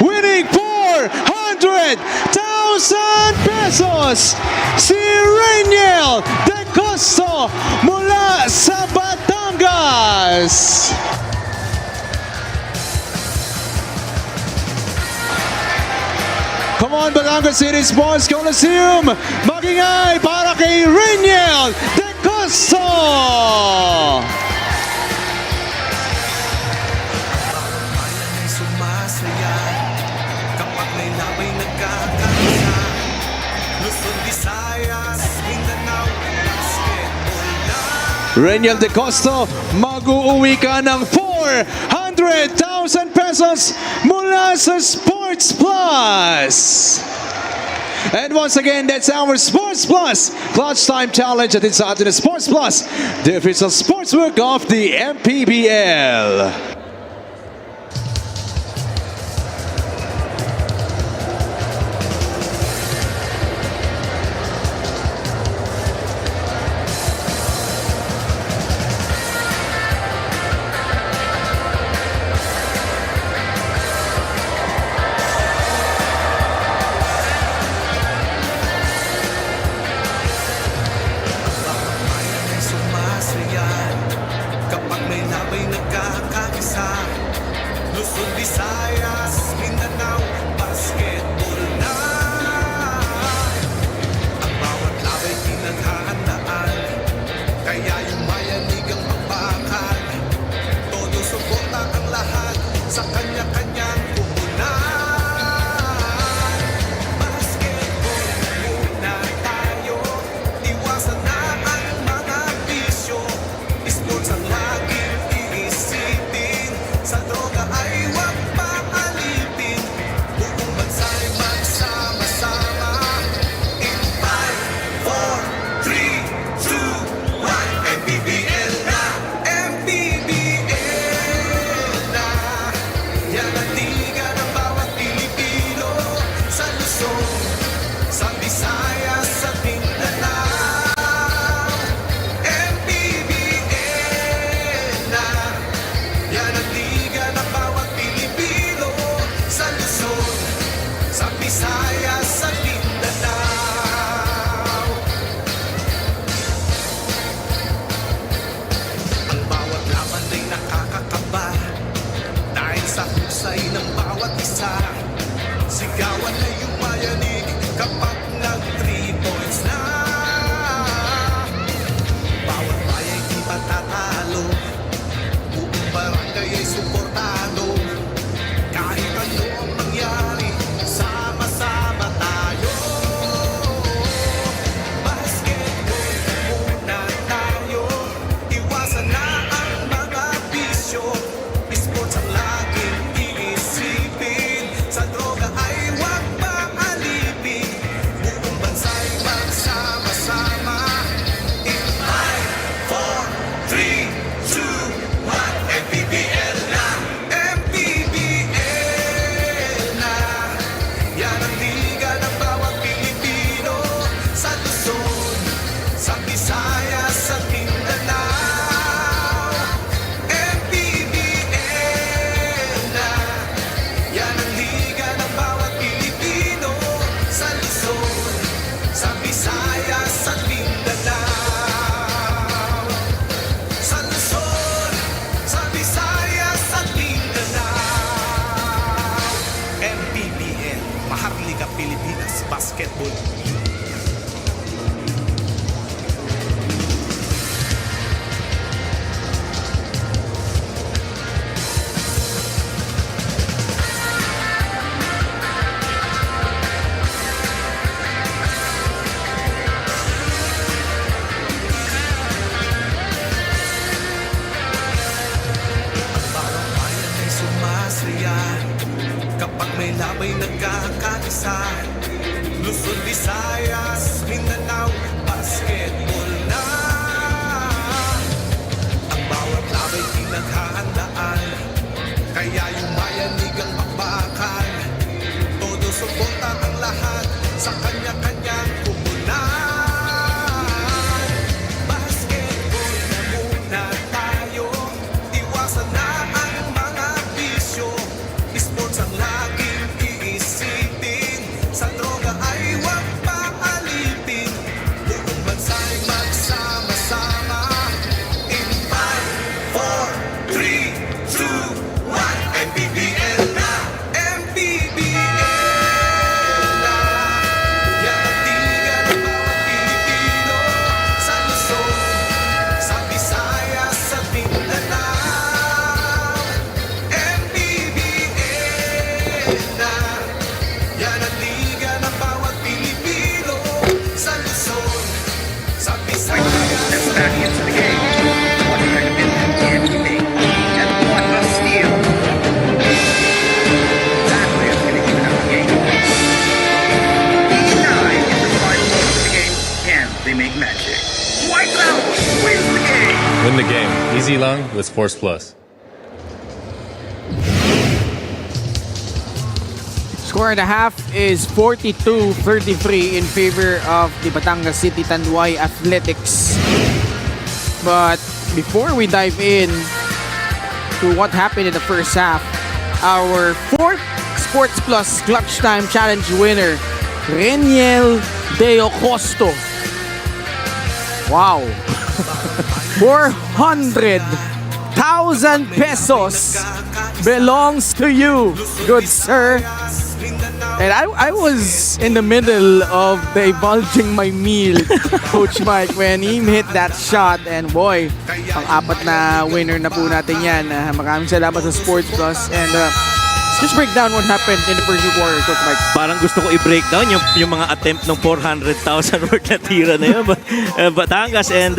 Winning 400,000 pesos, si Reniel De Costo mula sa Batangas. Come on, Batangas City Sports Coliseum, magingay para kay Reniel De Costo. Ay sumasaya kapag may labay nagkakaisa. Luzon, Visayas, Mindanao, basketball na. Reniel De Costo, mag-uuwi ka ng 400,000 pesos mula sa Sports Plus. And once again, that's our Sports Plus Clutch Time Challenge at sa atin na Sports Plus, the official sportsbook of the MPBL. Sumasaya kapag may labay nagkakaisa. sa husay ng bawat isa. Sigawan na yung mayanig kapag nag-3 points na. Bawat bayan di patatalo, buong barangay ay suportado. Kahit ano ang mangyari, sama-sama tayo. Basketball na muna tayo, iwasan na ang mga bisyo. Sports ang laging iisipin, sa droga ay huwag maalipin. Buong bansa'y magsama-sama. In 5, 4, 3, 2, 1, MPBL na! MPBL na! Yan ang liga ng bawat Pilipino, sa Luzon, sa Visayas, sa Mindanao. MPBL na! Yan ang liga ng bawat Pilipino, sa Luzon, sa Visayas, sa Mindanao. Sa Luzon, sa Visayas, at Mindanao. MPBL, Maharlika Pilipinas Basketball. Bawat bayan ay sumasaya kapag may labay nagkakaisa. Luzon, Visayas, Mindanao, basketball na. Ang bawat labay pinaghahandaan, kaya yung mayanig ang bakbakan. Todo suporta ang lahat sa kanya-kanyang kupunan. Basketball na muna tayo, iwasan na ang mga bisyo. Sports ang laging iisipin, sa droga ay huwag paalipin. Buong bansa'y magsama-sama. In 5, 4, 3, 2, 1, MPBL na! MPBL na! Yan ang liga ng bawat Pilipino, sa Luzon, sa Visayas, sa Mindanao. MPBL na! Yan ang liga ng bawat Pilipino, sa Luzon, sa Visayas. Steps back into the game. What kind of anything? And what a steal. That way is going to even out the game. 89 in the final moment of the game. Can they make magic? White out wins the game. Win the game. Easy long with Sports Plus. Score and a half is 42-33 in favor of the Batangas City Tanduay Athletics. But before we dive in to what happened in the first half, our fourth Sports Plus Clutch Time Challenge winner, Reniel Deo Costo. Wow! 400,000 pesos belongs to you, good sir. And I was in the middle of divulging my meal, Coach Mike, when he hit that shot. And boy, ang apat na winner na po natin yan. Maraming salamat sa Sports Plus. And just break down what happened in the first quarter, Coach Mike. Parang gusto ko i-break down yung mga attempt ng 400,000 worth na tira na yun. Batangas and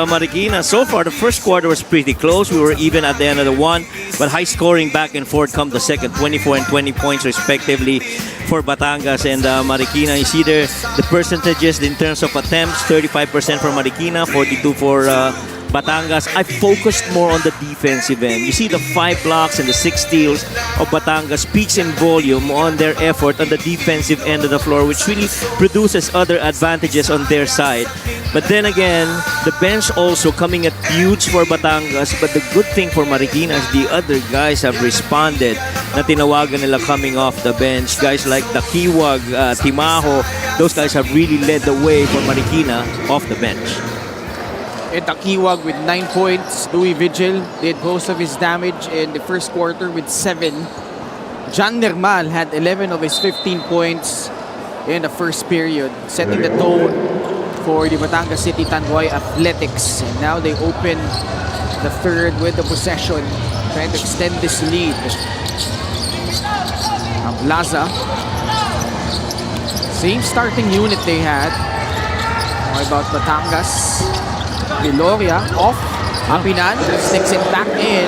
Marikina. So far, the first quarter was pretty close. We were even at the end of the one. But high scoring back and forth come the second. 24 and 20 points respectively for Batangas and Marikina. You see there the percentages in terms of attempts. 35% for Marikina, 42 for Batangas. I focused more on the defensive end. You see the 5 blocks and the 6 steals of Batangas speaks in volume on their effort on the defensive end of the floor, which really produces other advantages on their side. But then again, the bench also coming at huge for Batangas. But the good thing for Marikina is the other guys have responded na tinawagan nila coming off the bench. Guys like Dakiwag, Timaho, those guys have really led the way for Marikina off the bench. And Takiwag with 9 points. Louis Vigil did most of his damage in the first quarter with 7. John Nermal had 11 of his 15 points in the first period, setting the tone for the Batangas City Tanduay Athletics. And now they open the third with the possession, trying to extend this lead. Plaza. Same starting unit they had. What about Batangas? Viloria off. Apinan sticks it back in.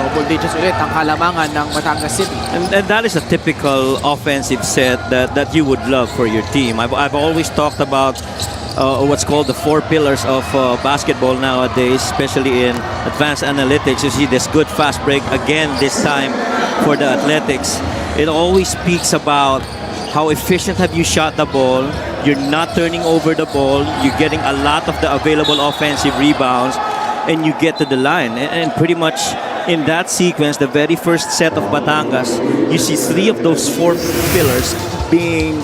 Double digits ulit ang kalamangan ng Batangas City. And that is a typical offensive set that you would love for your team. I've always talked about what's called the 4 pillars of basketball nowadays, especially in advanced analytics. You see this good fast break again this time for the Athletics. It always speaks about how efficient have you shot the ball. You're not turning over the ball. You're getting a lot of the available offensive rebounds, and you get to the line. And pretty much in that sequence, the very first set of Batangas, you see 3 of those 4 pillars being,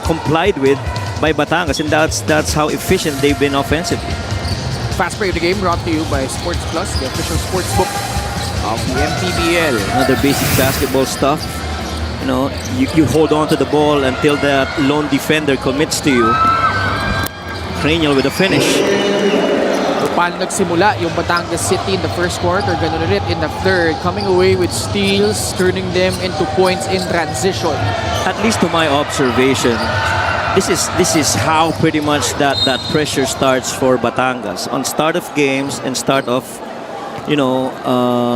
complied with by Batangas, and that's how efficient they've been offensively. Fast break of the game brought to you by Sports Plus, the official sports book of the MPBL. Another basic basketball stuff. You hold on to the ball until that lone defender commits to you. Cranial with a finish. So, paano nagsimula yung Batangas City in the first quarter, ganun ulit in the third, coming away with steals, turning them into points in transition. At least to my observation, this is how pretty much that pressure starts for Batangas on start of games and start of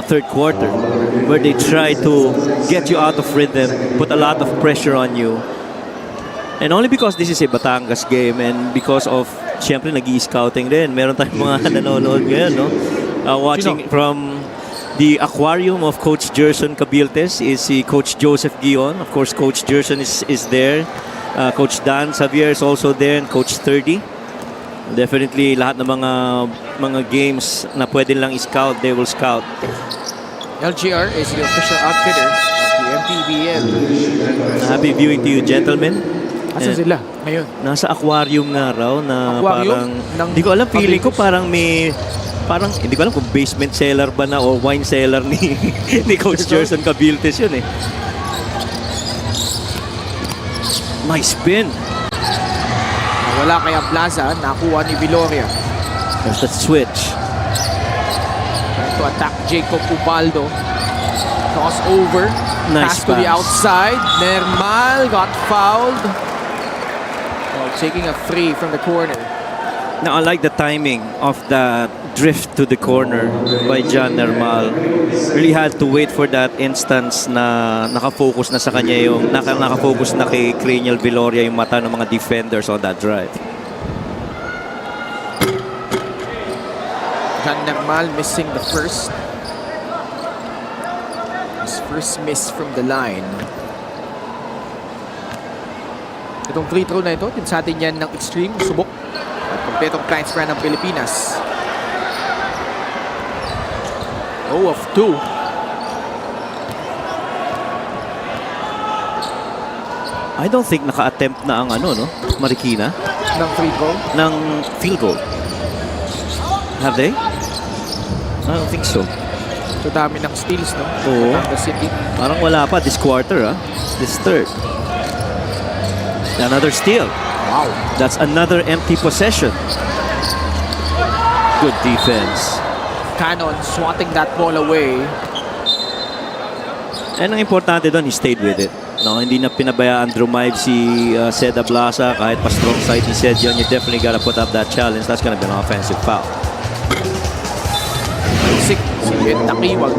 third quarter, where they try to get you out of rhythm, put a lot of pressure on you. And only because this is a Batangas game and because of, siyempre, nag-i-scouting din. Meron tayong mga nanonood ngayon, no? Watching from the aquarium of Coach Gerson Cabiltes is si Coach Joseph Guion. Of course, Coach Gerson is there. Coach Dan Xavier is also there, and Coach 30. Definitely, lahat ng mga games na pwede lang i-scout, they will scout. LGR is the official outfitter of the MPBL. Happy viewing to you, gentlemen. Asan sila ngayon? Nasa aquarium nga raw na Aquarium? parang hindi ko alam, feeling ko parang hindi ko alam kung basement cellar ba na o wine cellar ni Coach Gerson Cabiltes yun eh. Nice spin. Wala kaya Plaza, nakuha ni Viloria. There's that switch. Trying to attack Jacob Ubaldo. Toss over. Nice Pass to the pass. outside. Nermal got fouled. While taking a free from the corner. Now, I like the timing of that drift to the corner by John Nermal. Really had to wait for that instance na nakafocus na sa kanya yung nakafocus na kay Cranial Viloria yung mata ng mga defenders on that drive. John Nermal missing the first. His first miss from the line. Itong free throw na ito, din sa atin yan ng Extreme, subok. At kompletong clients brand ng Pilipinas. 0 of 2. I don't think naka-attempt na ang Marikina Ng free throw. ng field goal. Have they? I don't think so. So dami ng steals, no? Oo. Batangas City. Parang wala pa this quarter, this third. Another steal. Wow. That's another empty possession. Good defense. Cannon swatting that ball away. And ang importante doon, he stayed with it. No, hindi na pinabayaan drumive si Seda Blasa. Kahit pa strong side ni Sedion, you definitely gotta put up that challenge. That's gonna be an offensive foul. Sick. Si Takiwag.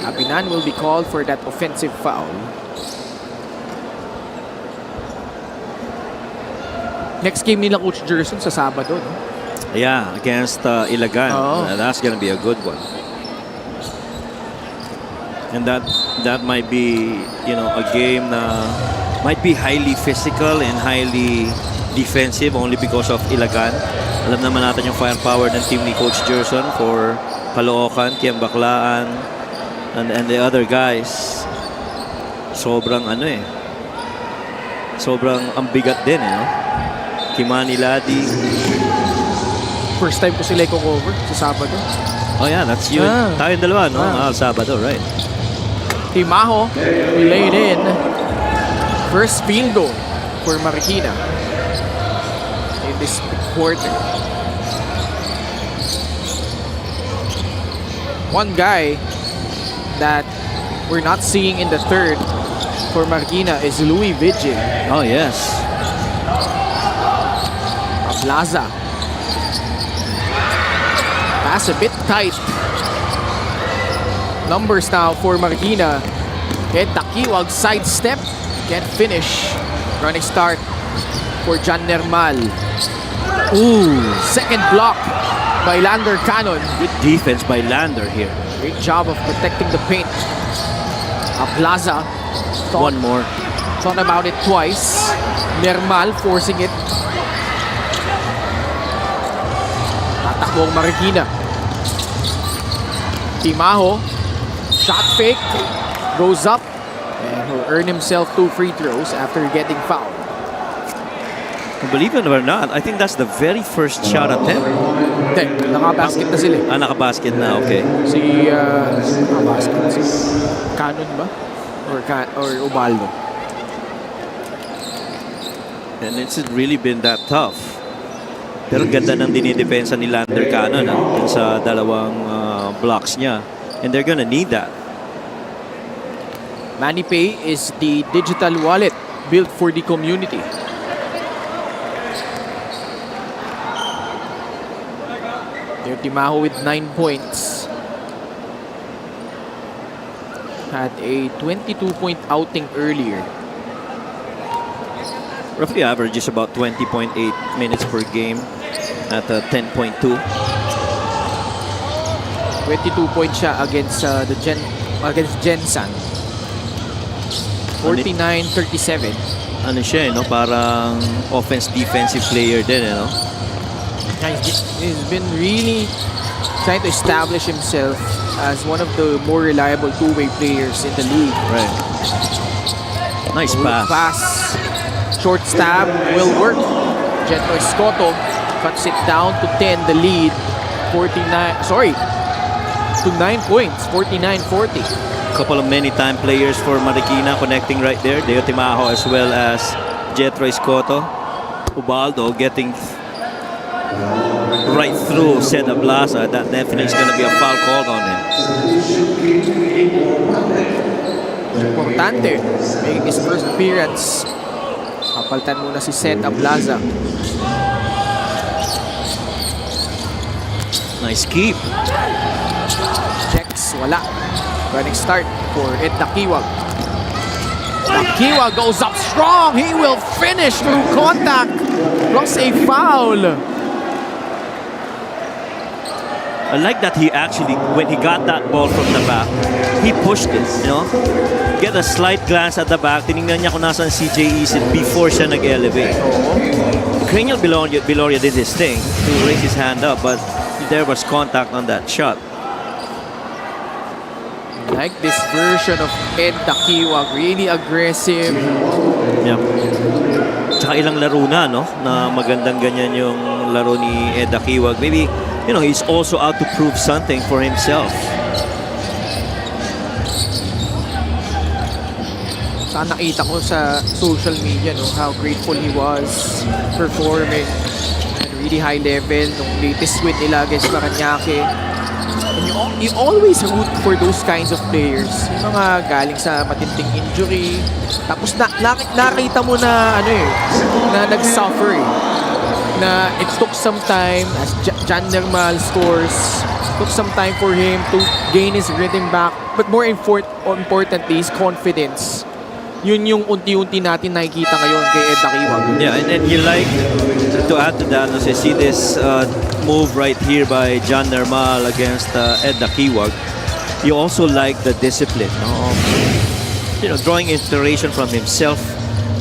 Apinan will be called for that offensive foul. Next game nila Coach Gerson sa Sabado, no? Yeah, against Ilagan. Oh. That's gonna be a good one. And that might be, a game na might be highly physical and highly defensive only because of Ilagan. Alam naman natin yung firepower ng team ni Coach Gerson for Caloocan, Kiambaklaan, and the other guys. Sobrang sobrang ang bigat din, Kimani Ladi. First time ko sila i-cover sa Sabado. Oh yeah, that's you. Tayong dalawa, no? Sabado, right? Timaho will lay it in. First field goal for Marikina in this quarter. One guy that we're not seeing in the third for Marikina is Louis Vigil. Oh yes. Plaza. Pass a bit tight. Numbers now for Marikina. Ed Takiwag sidestep. Can't finish. Running start for John Nermal. Ooh, second block by Lander Cannon. Good defense by Lander here. Great job of protecting the paint. Plaza. One more. Thought about it twice. Nermal forcing it. Tatakbo ang Marikina. Timaho. Shot fake. Goes up. And he'll earn himself 2 free throws after getting fouled. Believe it or not, I think that's the very first shot attempt. Hindi, nakabasket na sila. Nakabasket na, okay. Nakabasket si Cannon ba? Or Ubaldo? And it's really been that tough. Pero ganda ng dinidepensa ni Lander Cannon sa dalawang blocks niya. And they're gonna need that. MANNY Pay is the digital wallet built for the community. Timaho with 9 points. Had a 22-point outing earlier. Roughly averages about 20.8 minutes per game at 10.2. 22 points siya against against Gensan. 49-37. Ano siya, parang offense-defensive player din, He's been really trying to establish himself as one of the more reliable two-way players in the league. Right. Nice pass. Short stab will work. Jetro Escoto cuts it down to 10, the lead. 9 points, 49-40. Couple of many-time players for Marikina connecting right there. Deo Timaho as well as Jetro Escoto. Ubaldo getting right through Seda Plaza. That definitely is going to be a foul called on him. Importante, making his first appearance. Kapaltan muna si Seda Plaza. Nice keep. Checks, wala. Running start for Ed Takiwag. Takiwag goes up strong. He will finish through contact. Plus a foul. I like that he actually, when he got that ball from the back, he pushed it, Get a slight glance at the back. Tinignan niya kung nasan CJ Eason before siya nag-elevate. Cranial Viloria did his thing to raise his hand up, but there was contact on that shot. Like this version of Ed Takiwag, really aggressive. Yeah. Tsaka ilang laro na, na magandang ganyan yung laro ni Ed Takiwag. Maybe, he's also out to prove something for himself. Saan nakita ko sa social media, how grateful he was performing at really high level nung latest win nila against Paranaque. And you always root for those kinds of players. Yung mga galing sa matinding injury. Tapos nakita mo na na nag-suffer Na it took some time as John Nermal scores. Took some time for him to gain his rhythm back. But more importantly, his confidence. Yun yung unti-unti natin nakikita ngayon kay Ed Takiwag. Yeah, and you like to add to that, as I see this move right here by John Nermal against Ed Takiwag. You also like the discipline, drawing inspiration from himself,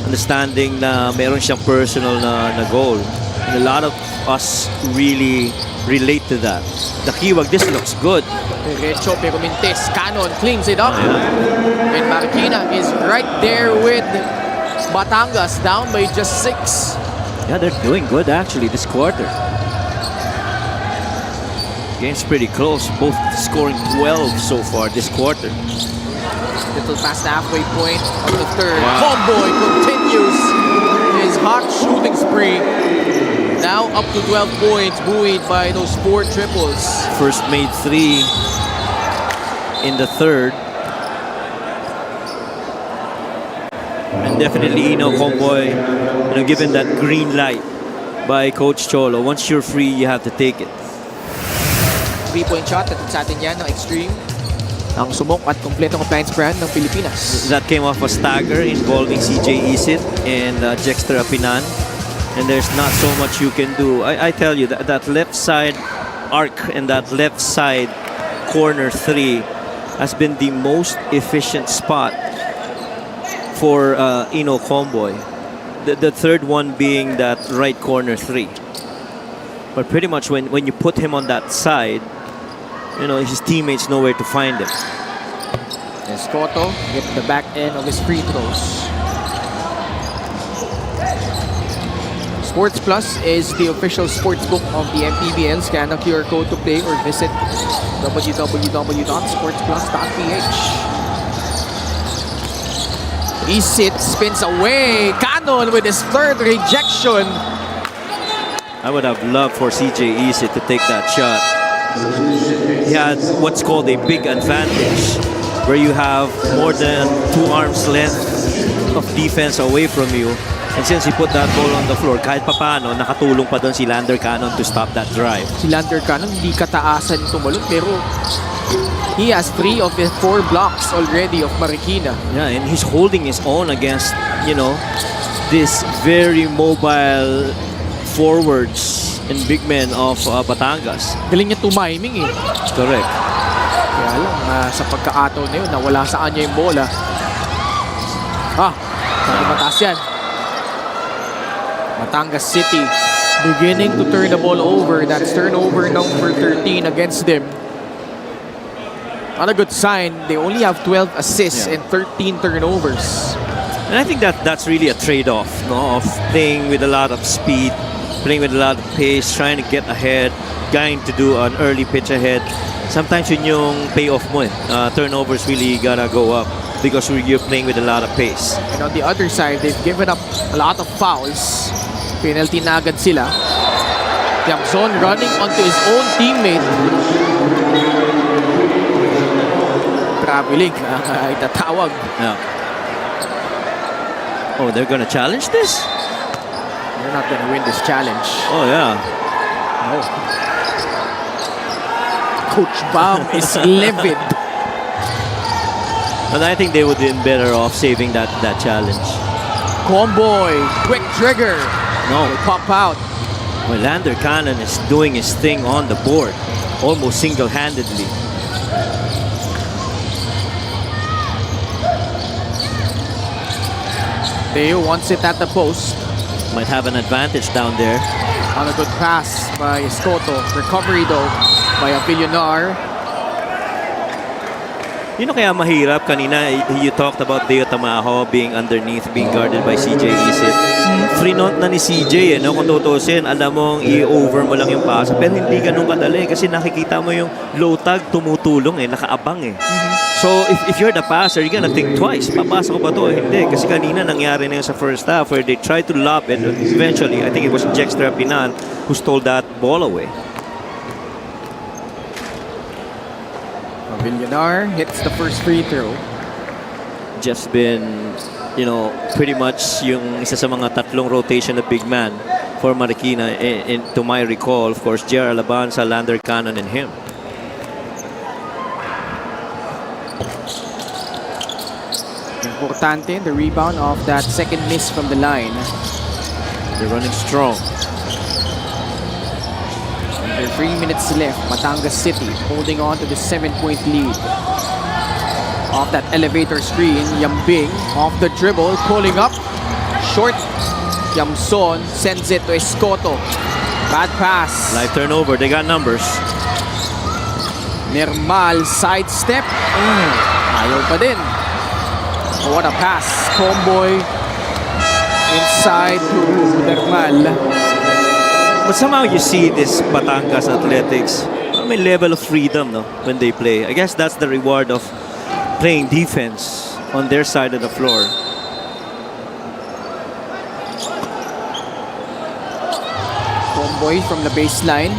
understanding na meron siyang personal na goal. And a lot of us really relate to that. Takiwag, this looks good. Derecho pero mintes. Cannon cleans it up. And Marikina is right there with Batangas down by just 6. Yeah, they're doing good actually this quarter. Game's pretty close. Both scoring 12 so far this quarter. Little past the halfway point of the third. Wow. Comboy continues his hot shooting spree. Now up to 12 points, buoyed by those 4 triples. First made 3 in the third. And definitely, Comboy, given that green light by Coach Cholo, once you're free, you have to take it. 3-point shot at sa atin yan ng Extreme. Ang sumok at kompletong appliance brand ng Pilipinas. That came off a stagger involving CJ Isit and Jexter Apinan. And there's not so much you can do. I tell you, that left side arc and that left side corner 3 has been the most efficient spot for Comboy. The third one being that right corner 3. But pretty much when you put him on that side, his teammates know where to find him. Escoto gets the back end of his free throws. Sports Plus is the official sports book of the MPBL. Scan the QR code to play or visit www.sportsplus.ph. Isit spins away. Cannon with his third rejection. I would have loved for CJ Isit to take that shot. He had what's called a big advantage, where you have more than 2 arms length of defense away from you. And since he put that ball on the floor, kahit papano, nakatulong pa doon si Lander Cannon to stop that drive. Si Lander Cannon hindi kataasan tumalon, pero he has 3 of his 4 blocks already of Marikina. Yeah, and he's holding his own against, this very mobile forwards and big men of Batangas. Galing niya tumiming eh. Correct. Kaya lang, sa pagkaato na yun, nawala sa kanya yung bola. Sabi mataas yan. Batangas City beginning to turn the ball over. That's turnover number 13 against them. Not a good sign. They only have 12 assists and 13 turnovers. And I think that's really a trade-off, of playing with a lot of speed, playing with a lot of pace, trying to get ahead, trying to do an early pitch ahead. Sometimes yun yung payoff mo eh. Turnovers really gotta go up because you're playing with a lot of pace. And on the other side, they've given up a lot of fouls. Penalty na agad sila. Tiamzon running onto his own teammate. Traveling, itatawag. Yeah. Oh, they're gonna challenge this? They're not gonna win this challenge. Oh, yeah. No. Coach Bam is livid. But I think they would have been better off saving that challenge. Comboy, quick trigger. No. They pop out. Well, Lander Cannon is doing his thing on the board, almost single-handedly. Teo wants it at the post. Might have an advantage down there. On a good pass by Escoto. Recovery though by Avillonar. Kaya mahirap kanina, you talked about Deo Tamaho being underneath, being guarded by CJ Isit. Free-note na ni CJ, kung tutusin, alam mong i-over mo lang yung pass, pero hindi ganun kadali kasi nakikita mo yung low tag tumutulong nakaabang So if you're the passer, you're gonna think twice, papasa ko ba to? Hindi, kasi kanina nangyari na yun sa first half where they tried to lob and eventually, I think it was Jexter Apinan who stole that ball away. Villar hits the first free throw. Just been, pretty much yung isa sa mga tatlong rotation of big man for Marikina. And to my recall, of course, J.R. Alabanza, Lander Cannon, and him. Importante, the rebound of that second miss from the line. They're running strong. Under 3 minutes left, Batangas City holding on to the 7-point lead. Off that elevator screen, Yambing off the dribble, pulling up. Short, Yamson sends it to Escoto. Bad pass. Live turnover, they got numbers. Nermal sidestep. Ayaw pa din. What a pass. Comboy inside to Dermal. But somehow you see this Batangas Athletics, I mean, level of freedom, no, when they play. I guess that's the reward of playing defense on their side of the floor. Comboy from the baseline.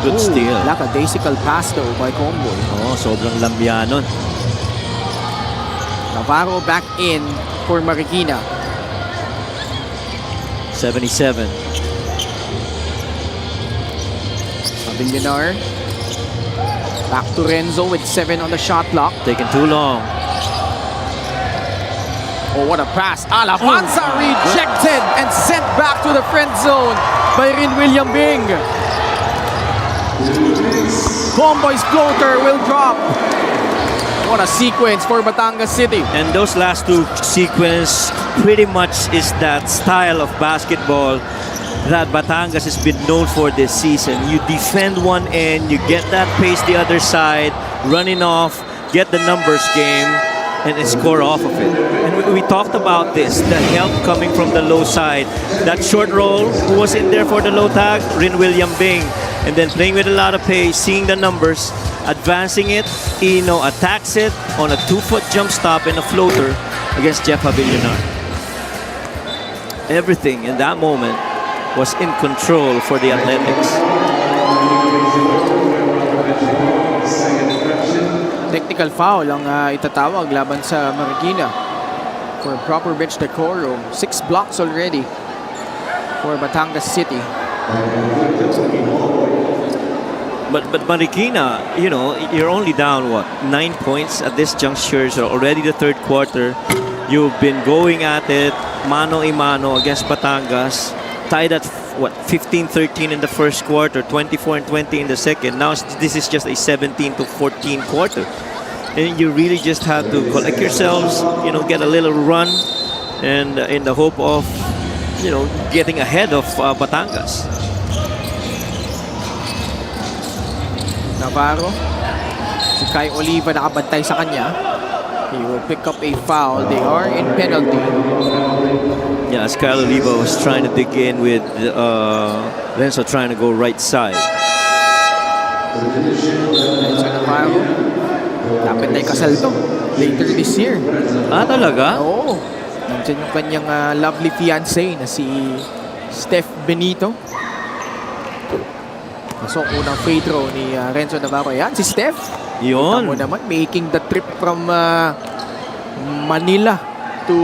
Good steal. Lackadaisical pass though by Comboy. Oh, sobrang lambya nun. Navarro back in for Marikina. 77. Villar. Back to Renzo with 7 on the shot clock. Taking too long. Oh, what a pass. Alabanza rejected and sent back to the friend zone by Rin William Bing. Comboy's floater will drop. What a sequence for Batangas City. And those last two sequence pretty much is that style of basketball that Batangas has been known for this season. You defend one end, you get that pace the other side, running off, get the numbers game, and score off of it. And we talked about this, the help coming from the low side. That short roll, who was in there for the low tag? Rin William Bing. And then playing with a lot of pace, seeing the numbers, advancing it, Ino attacks it on a 2-foot jump stop and a floater against Jeff Villar. Everything in that moment was in control for the Athletics. Technical foul ang itatawag laban sa Marikina for proper bench decorum. 6 blocks already for Batangas City. But Marikina, you know, you're only down, what, 9 points at this juncture. So already the third quarter, you've been going at it, mano-a-mano against Batangas. Tied at, what, 15-13 in the first quarter, 24-20 in the second. Now this is just a 17-14 quarter. And you really just have to collect yourselves, you know, get a little run, and in the hope of, you know, getting ahead of Batangas. Navarro. Si Kai Oliva nakabantay sa kanya. He will pick up a foul. They are in penalty. Yeah, as Kyle Oliva was trying to dig in with Renzo trying to go right side. Renzo Navarro. Dapat na ikasal to later this year. Ah, talaga? Oo. Nandiyan yung kanyang lovely fiancé na si Steph Benito. So, unang free throw ni Renzo Navarro. Yan, si Steph. Yun. Tamo naman, making the trip from Manila to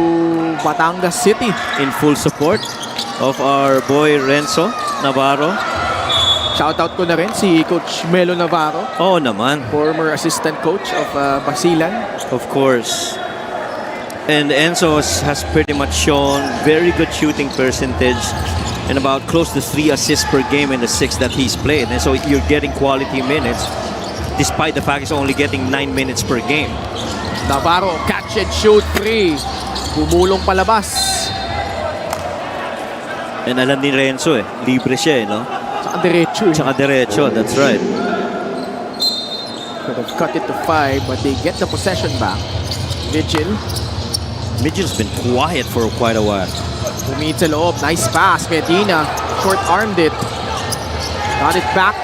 Batangas City. In full support of our boy Renzo Navarro. Shoutout ko na rin si Coach Melo Navarro, Oo naman. former assistant coach of Basilan. Of course. And Enzo has pretty much shown very good shooting percentage and about close to 3 assists per game in the 6 that he's played. And so you're getting quality minutes despite the fact he's only getting 9 minutes per game. Navarro, catch and shoot 3. Bumulong palabas. And alam ni Renzo libre siya no? Tsaka diretso. Tsaka diretso, that's right. Could have cut it to 5, but they get the possession back. Vigil. Vigil's been quiet for quite a while. Bumit sa loob. Nice pass. Medina. Short-armed it. Got it back.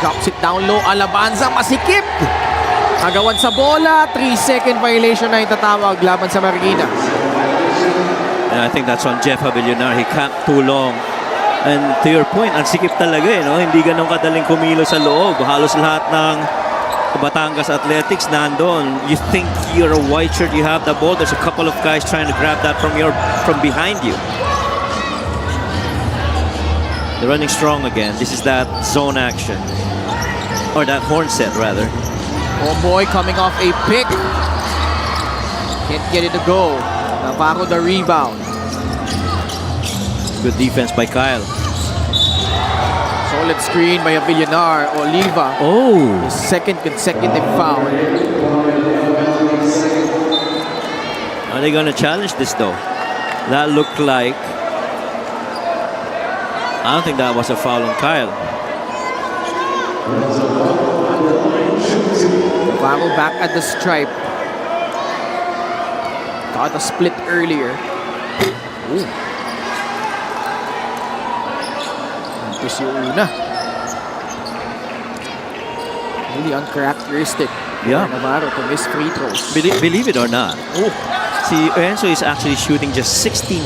Drops it down low. Alabanza. Masikip. Agawan sa bola. 3-second violation na itatawag laban sa Marikina. And I think that's on Jeff Villar. He camped too long. And to your point, ang sikip talaga no? Hindi ganun kadaling kumilo sa loob. Halos lahat ng Batangas Athletics nandun. You think you're a white shirt, you have the ball. There's a couple of guys trying to grab that from behind you. They're running strong again. This is that zone action. Or that horn set, rather. Homeboy coming off a pick. Can't get it to go. Navarro the rebound. Good defense by Kyle. Solid screen by Villar. Oliva. Oh! His second consecutive foul. Are they going to challenge this, though? That looked like... I don't think that was a foul on Kyle. Navarro back at the stripe. Got a split earlier. Oh. Ito si Una. Really uncharacteristic. Yeah. Navarro to miss free throws. Believe it or not, see, Enzo is actually shooting just 16%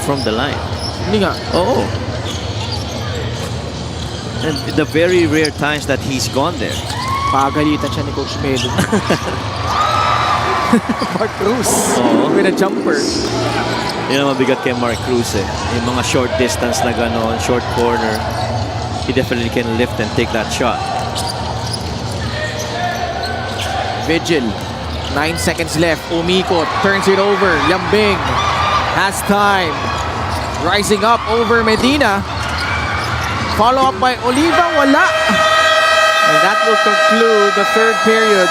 from the line. Hindi nga. Oh. And the very rare times that he's gone there. Pagalitan siya ni Coach Medo. Mark Cruz with a jumper. Yun ang mabigat kay Mark Cruz eh. Yung mga short distance na gano'n, short corner, he definitely can lift and take that shot. Vigil. 9 seconds left. Umikot. Turns it over. Yambing has time. Rising up over Medina. Follow up by Oliva. Wala. And that will conclude the third period.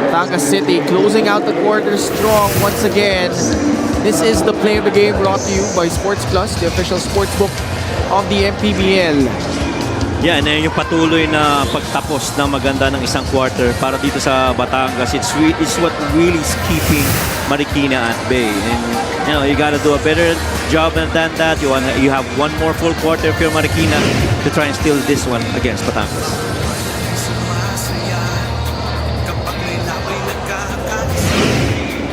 Batangas City closing out the quarter strong once again. This is the play of the game brought to you by Sports Plus, the official sportsbook of the MPBL. Yeah, and yung patuloy na pagtapos na maganda ng isang quarter para dito sa Batangas, it's what really is keeping Marikina at bay. And you know, you got to do a better job than that. You have one more full quarter for Marikina to try and steal this one against Batangas. Sumasaya kapag may laway nagkakaisa.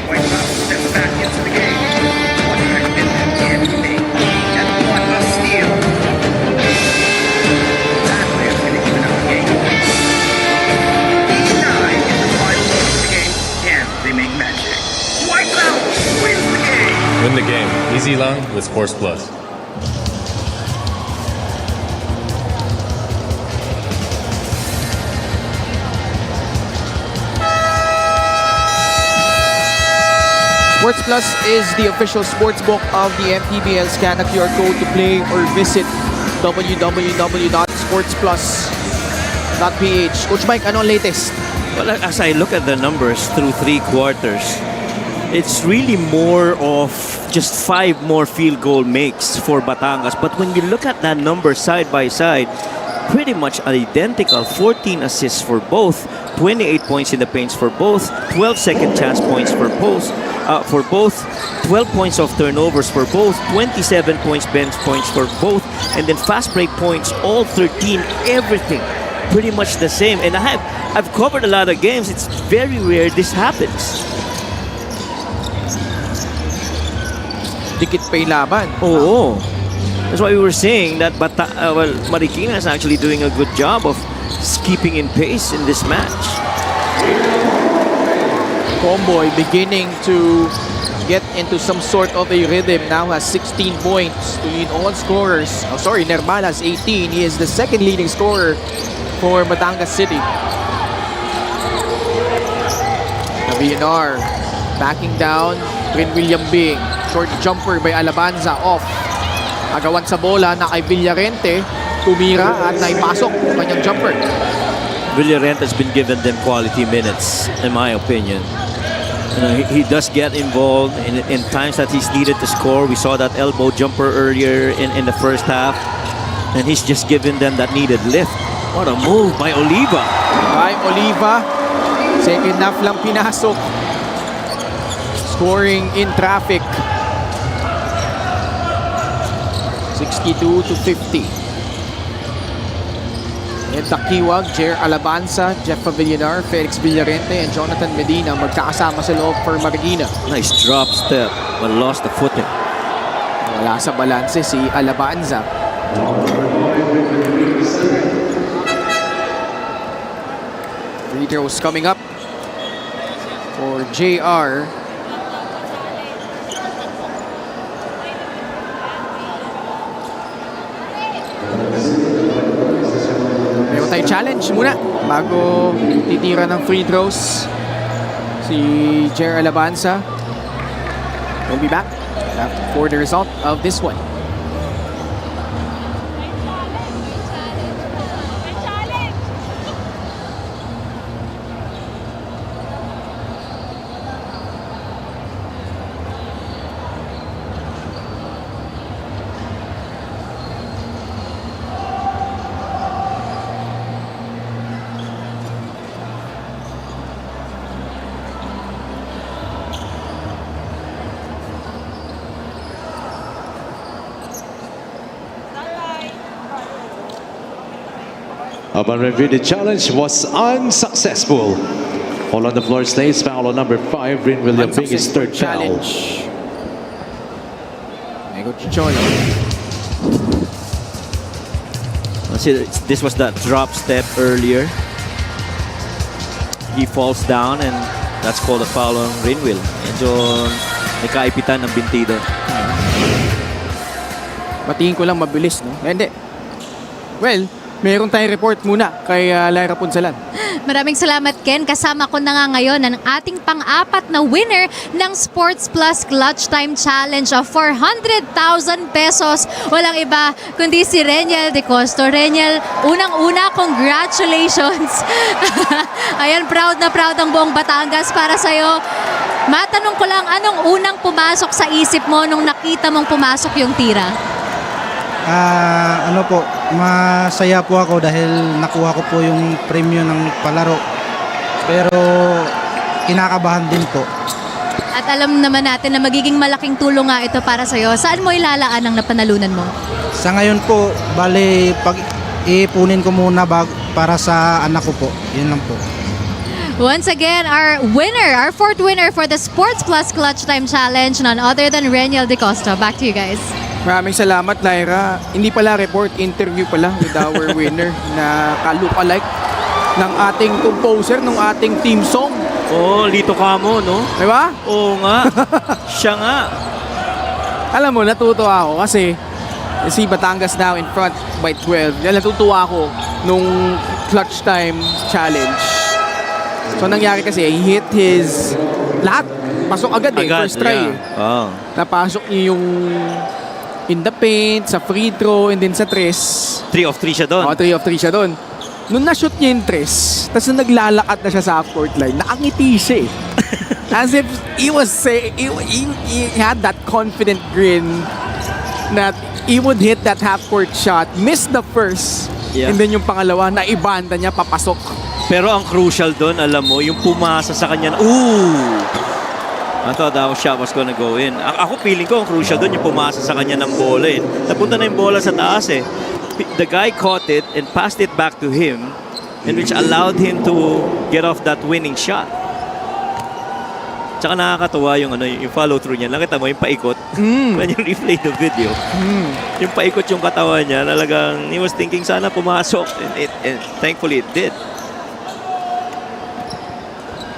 White House steps back into the game. One has been anything. And what a steal. That way is going to even out the game. 9 in the final quarter of the game. Can they make magic? White House wins the game. Win the game. Easy long with Sports Plus. Sports Plus is the official sportsbook of the MPBL. Scan a QR code to play or visit www.sportsplus.ph. Coach Mike, ano ang latest? Well, as I look at the numbers through 3 quarters, it's really more of just 5 more field goal makes for Batangas. But when you look at that number side by side, pretty much identical. 14 assists for both, 28 points in the paints for both, 12 second chance points for both, 12 points of turnovers for both, 27 points bench points for both, and then fast break points, all 13, everything pretty much the same. And I've covered a lot of games. It's very rare this happens. Dikit pa yung laban. Oo. That's why we were saying that Marikina is actually doing a good job of keeping in pace in this match. Comboy beginning to get into some sort of a rhythm. Now has 16 points to lead all scorers. Oh, sorry, Nermal has 18. He is the second leading scorer for Batangas City. Navianar backing down. Twin William Bing. Short jumper by Alabanza off. Agawan sa bola na kay Villarente. Tumira at naipasok ang kanyang jumper. Villarente has been given them quality minutes, in my opinion. You know, he does get involved in times that he's needed to score. We saw that elbow jumper earlier in the first half. And he's just given them that needed lift. What a move by Oliva. By Oliva. Second half lang pinasok. Scoring in traffic. 62-50. And Takiwag, Jer Alabanza, Jeff Villanar, Felix Villarente, and Jonathan Medina magkakasama sa loob for Marikina. Nice drop step, but lost the footing. Wala sa balanse si Alabanza. Free throws coming up for JR. Meron tayong challenge muna bago titira ng free throws si Jer Alabanza. We'll be back for the result of this one. Upon review, the challenge was unsuccessful. All on the floor stays. Foul on number 5. Rin William Bing his third foul. challenge. Nego Chicholo. See, this was that drop step earlier. He falls down and that's called a foul on Rinwil. Medyo may kaipitan ng binti doon. Patingin ko lang mabilis, no? Hindi. Well, meron tayong report muna kay Lyra Punsalan. Maraming salamat, Ken. Kasama ko na nga ngayon ang ating pang-apat na winner ng Sports Plus Clutch Time Challenge of 400,000 pesos. Walang iba kundi si Reniel De Costo. Reniel, unang-una, congratulations. Ayan, proud na proud ang buong Batangas para sa'yo. Matanong ko lang, anong unang pumasok sa isip mo nung nakita mong pumasok yung tira? Ano po, masaya po ako dahil nakuha ko po yung premyo ng palaro. Pero kinakabahan din po. At alam naman natin na magiging malaking tulong nga ito para sa'yo. Saan mo ilalaan ang napanalunan mo? Sa ngayon po, bali pag ipunin ko muna para sa anak ko po. Yun lang po. Once again, our winner, our fourth winner for the Sports Plus Clutch Time Challenge, none other than Reniel De Costa. Back to you guys. Maraming salamat, Lyra. Hindi pala report, interview pala with our winner na ka-look-alike ng ating composer, ng ating theme song. Oh, Lito Camo, no? Diba? Oo nga. Siya nga. Alam mo, natutuwa ako kasi si Batangas now in front by 12. Yan, natutuwa ako nung clutch time challenge. So, nangyari kasi, he hit his lahat. Pasok agad eh, first try. Yeah. Oh. Napasok niya yung in the paint, sa free throw, and then sa tres. 3 of 3 siya doon. 3 of 3 siya doon. Nung na-shoot niya yung tres, tapos nung naglalakad na siya sa half-court line, nakangiti siya eh. As if he was he had that confident grin that he would hit that half-court shot, miss the first, Yeah. and then yung pangalawa, naibanda niya, papasok. Pero ang crucial doon, alam mo, yung pumasa sa kanya na, ooh! I thought that shot was gonna go in. Ako feeling ko ang crucial doon yung pumasa sa kanya ng bola eh. Napunta na yung bola sa taas eh. The guy caught it and passed it back to him, and which allowed him to get off that winning shot. Tsaka nakakatuwa yung yung follow through niya. Nakita mo yung paikot. When you replay the video. Yung paikot yung katawan niya, talagang he was thinking sana pumasok, and thankfully it did.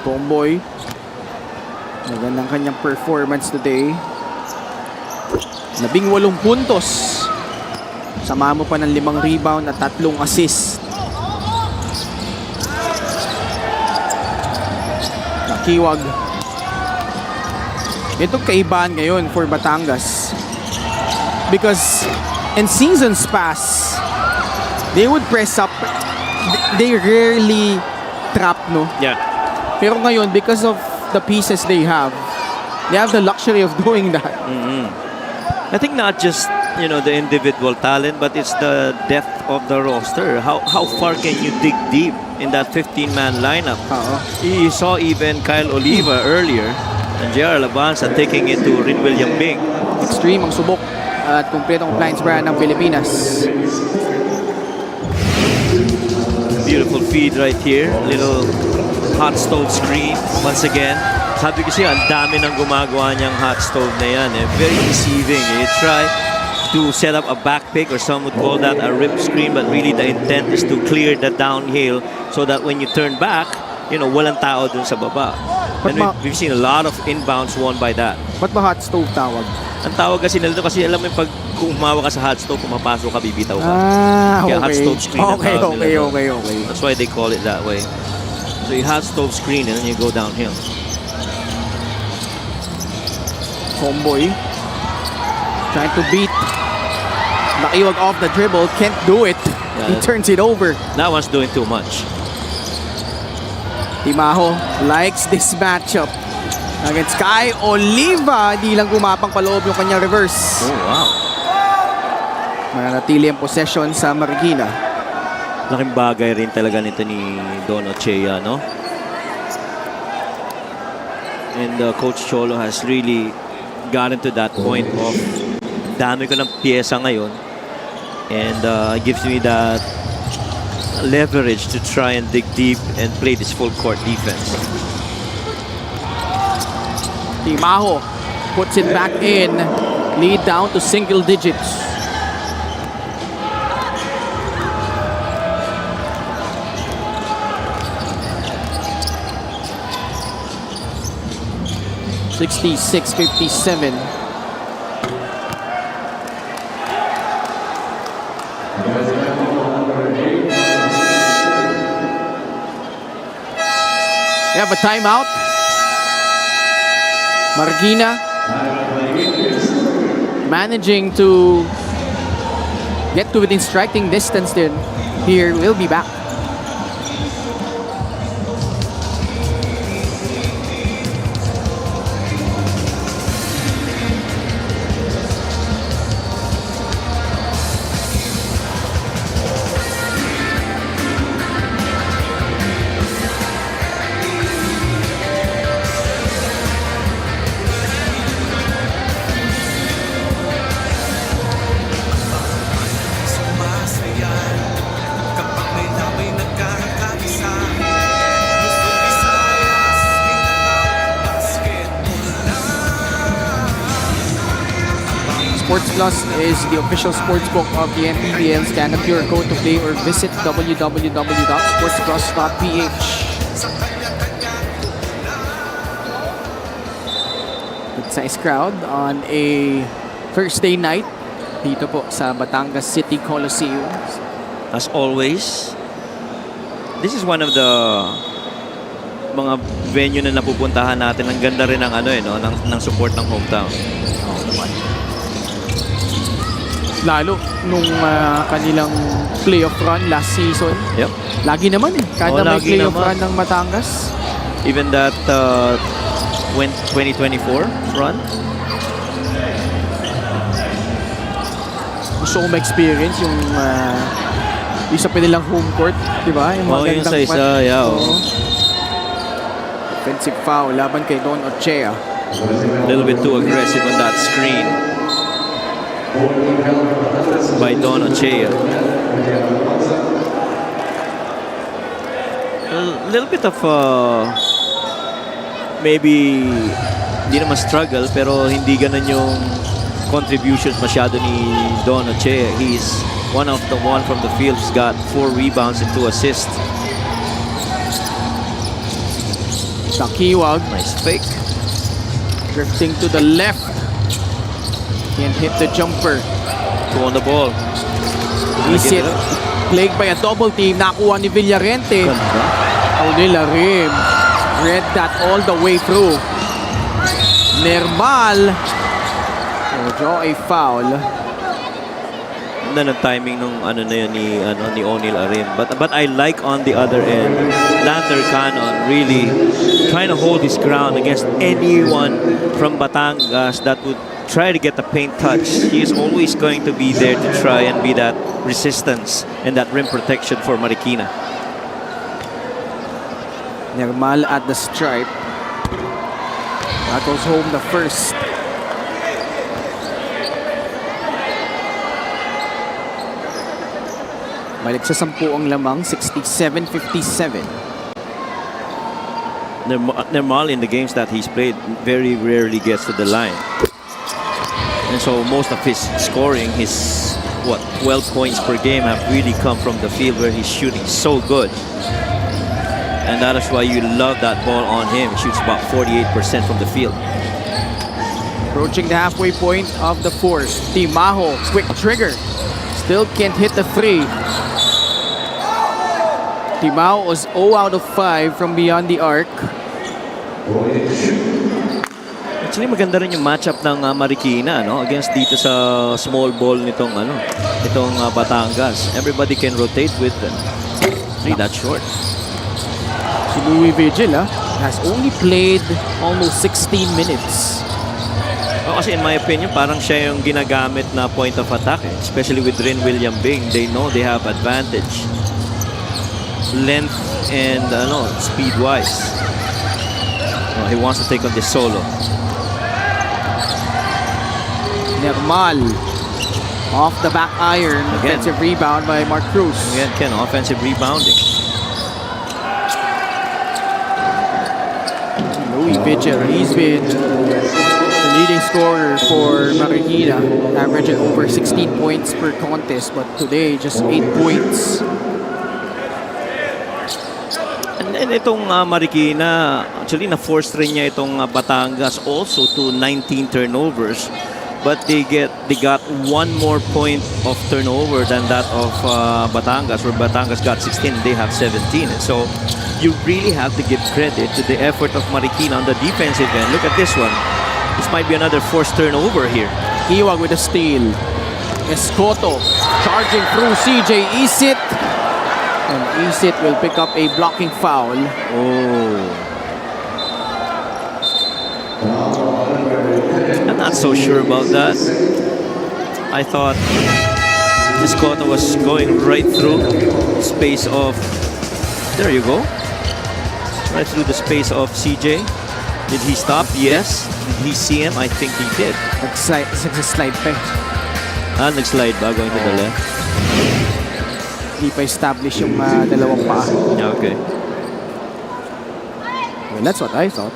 Tomboy. Magandang kanyang performance today. 18 puntos. Sama mo pa ng 5 rebound at 3 assist. Nakiwag. Itong kaibahan ngayon for Batangas. Because in seasons past, they would press up. They rarely trap, no? Yeah. Pero ngayon, because of the pieces they have the luxury of doing that. I think not just the individual talent, but it's the depth of the roster. How far can you dig deep in that 15-man lineup? You saw even Kyle Oliva earlier and JR Labanza taking it to Rin William Bing. Extreme ang subok at kumpletong appliance brand ng Pilipinas. Beautiful feed right here. Little hot stove screen once again. Sabi ko siya, ang dami ng gumagawa niyang hot stove na yan. Very deceiving. You try to set up a back pick, or some would call that a rip screen, but really the intent is to clear the downhill so that when you turn back, walang tao dun sa baba. And we've seen a lot of inbounds won by that. Ba't ba hot stove tawag? Ang tawag kasi nila kasi alam mo yung pag umawa ka sa hot stove, pumapasok ka, bibitaw ka. Okay. Kaya hot stove screen ang tawag nila doon. Okay. That's why they call it that way. So you hot stove screen and then you go downhill. Homeboy trying to beat Nakiwag off the dribble, can't do it. He turns it over. That one's doing too much. Timaho likes this matchup against Kai Oliva. Di lang gumapang paloob yung kanyang reverse. Oh, wow. Mananatili ang possession sa Marikina. Laking bagay rin talaga nito ni Don Ochea, no? And Coach Cholo has really gotten to that point of dami ko ng pyesa ngayon. And gives me that leverage to try and dig deep and play this full court defense. Timaho puts it back in. Lead down to single digits. (66-57). We have a timeout. Marikina managing to get to within striking distance then. Here, we'll be back. Sumasaya kapag may labay nagkakaisa. Luzon, Visayas, Mindanao, basketball na. Sports Plus is the official sportsbook of the MPBL. Scan a QR code to play or visit www.sportsplus.ph. Good size crowd on a Thursday night dito po sa Batangas City Coliseum. As always, this is one of the mga venue na napupuntahan natin. Ang ganda rin ng ng support ng hometown. Oo naman. Lalo nung kanilang playoff run last season. Yep. Lagi naman kada may lagi playoff naman. run ng Batangas. Even that 2024 run. Gusto kong ma-experience yung isa pa nilang home court, di ba? Yung Yung sa isa, yeah. Oo. Offensive foul laban kay Don Ochea. A little bit too aggressive on that screen by Don Ochea. A little bit of maybe hindi naman struggle pero hindi ganun yung contributions masyado ni Don Ochea. He's one of the one from the field. He's got 4 rebounds and 2 assists. Takiwag Nice fake. drifting to the left. Can't hit the jumper. 2 on the ball. Isit. Plagued by a double team. Nakuha ni Villarente. Ganda. Aunila Rim. Read that all the way through. Nermal. Draw a foul. Ganda ng timing nung na yun ni O'Neal Arim. But I like on the other end, Lander Cannon really trying to hold his ground against anyone from Batangas that would try to get the paint touch. He is always going to be there to try and be that resistance and that rim protection for Marikina. Nermal at the stripe. That goes home the first. Balik sa 10 ang lamang, 67-57. Nermal in the games that he's played very rarely gets to the line. And so most of his scoring, his 12 points per game have really come from the field where he's shooting so good. And that is why you love that ball on him. He shoots about 48% from the field. Approaching the halfway point of the fourth. Timaho, quick trigger. Still can't hit the three. Timaho was 0 out of 5 from beyond the arc. Actually, maganda rin yung matchup ng Marikina against dito sa small ball nitong Batangas. Everybody can rotate with them. See that short. Si Louis Vigil has only played almost 16 minutes. Kasi in my opinion, parang siya yung ginagamit na point of attack. Especially with Rin William Bing. They know they have advantage. Length and speed-wise. He wants to take on this solo. Nermal. Off the back iron. Again. Defensive rebound by Mark Cruz. Again, Ken, offensive rebounding. Louis Vigil, he's been the leading scorer for Marikina, averaging over 16 points per contest, but today just 8 points. And itong Marikina, actually na-force rin niya itong Batangas also to 19 turnovers. But they got one more point of turnover than that of Batangas, where Batangas got 16, they have 17. And so you really have to give credit to the effort of Marikina on the defensive end. Look at this one. This might be another forced turnover here. Iwag with a steal. Escoto charging through CJ Isit. And Isit will pick up a blocking foul. Oh. I'm not so sure about that. I thought Escoto was going right through space of... There you go. Right through the space of CJ. Did he stop? Yes. Did he see him? I think he did. Nag-slide pa. Nag-slide ba? Going to the left? Hindi pa establish yung dalawang paa. Yeah, okay. Well, that's what I thought.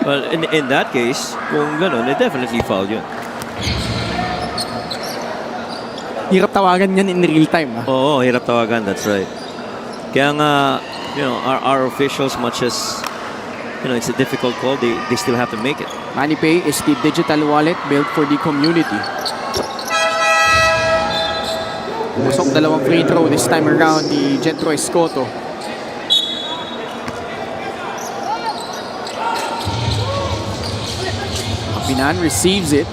Well, in that case, kung gano'n, they definitely fouled yun. Hirap tawagan yan in real time. Oo, hirap tawagan. That's right. Kaya nga, you know, our officials, much as, you know, it's a difficult call, they still have to make it. MannyPay is the digital wallet built for the community. Pusok dalawang free throw this time around ni Jetro Escoto. Pinan receives it.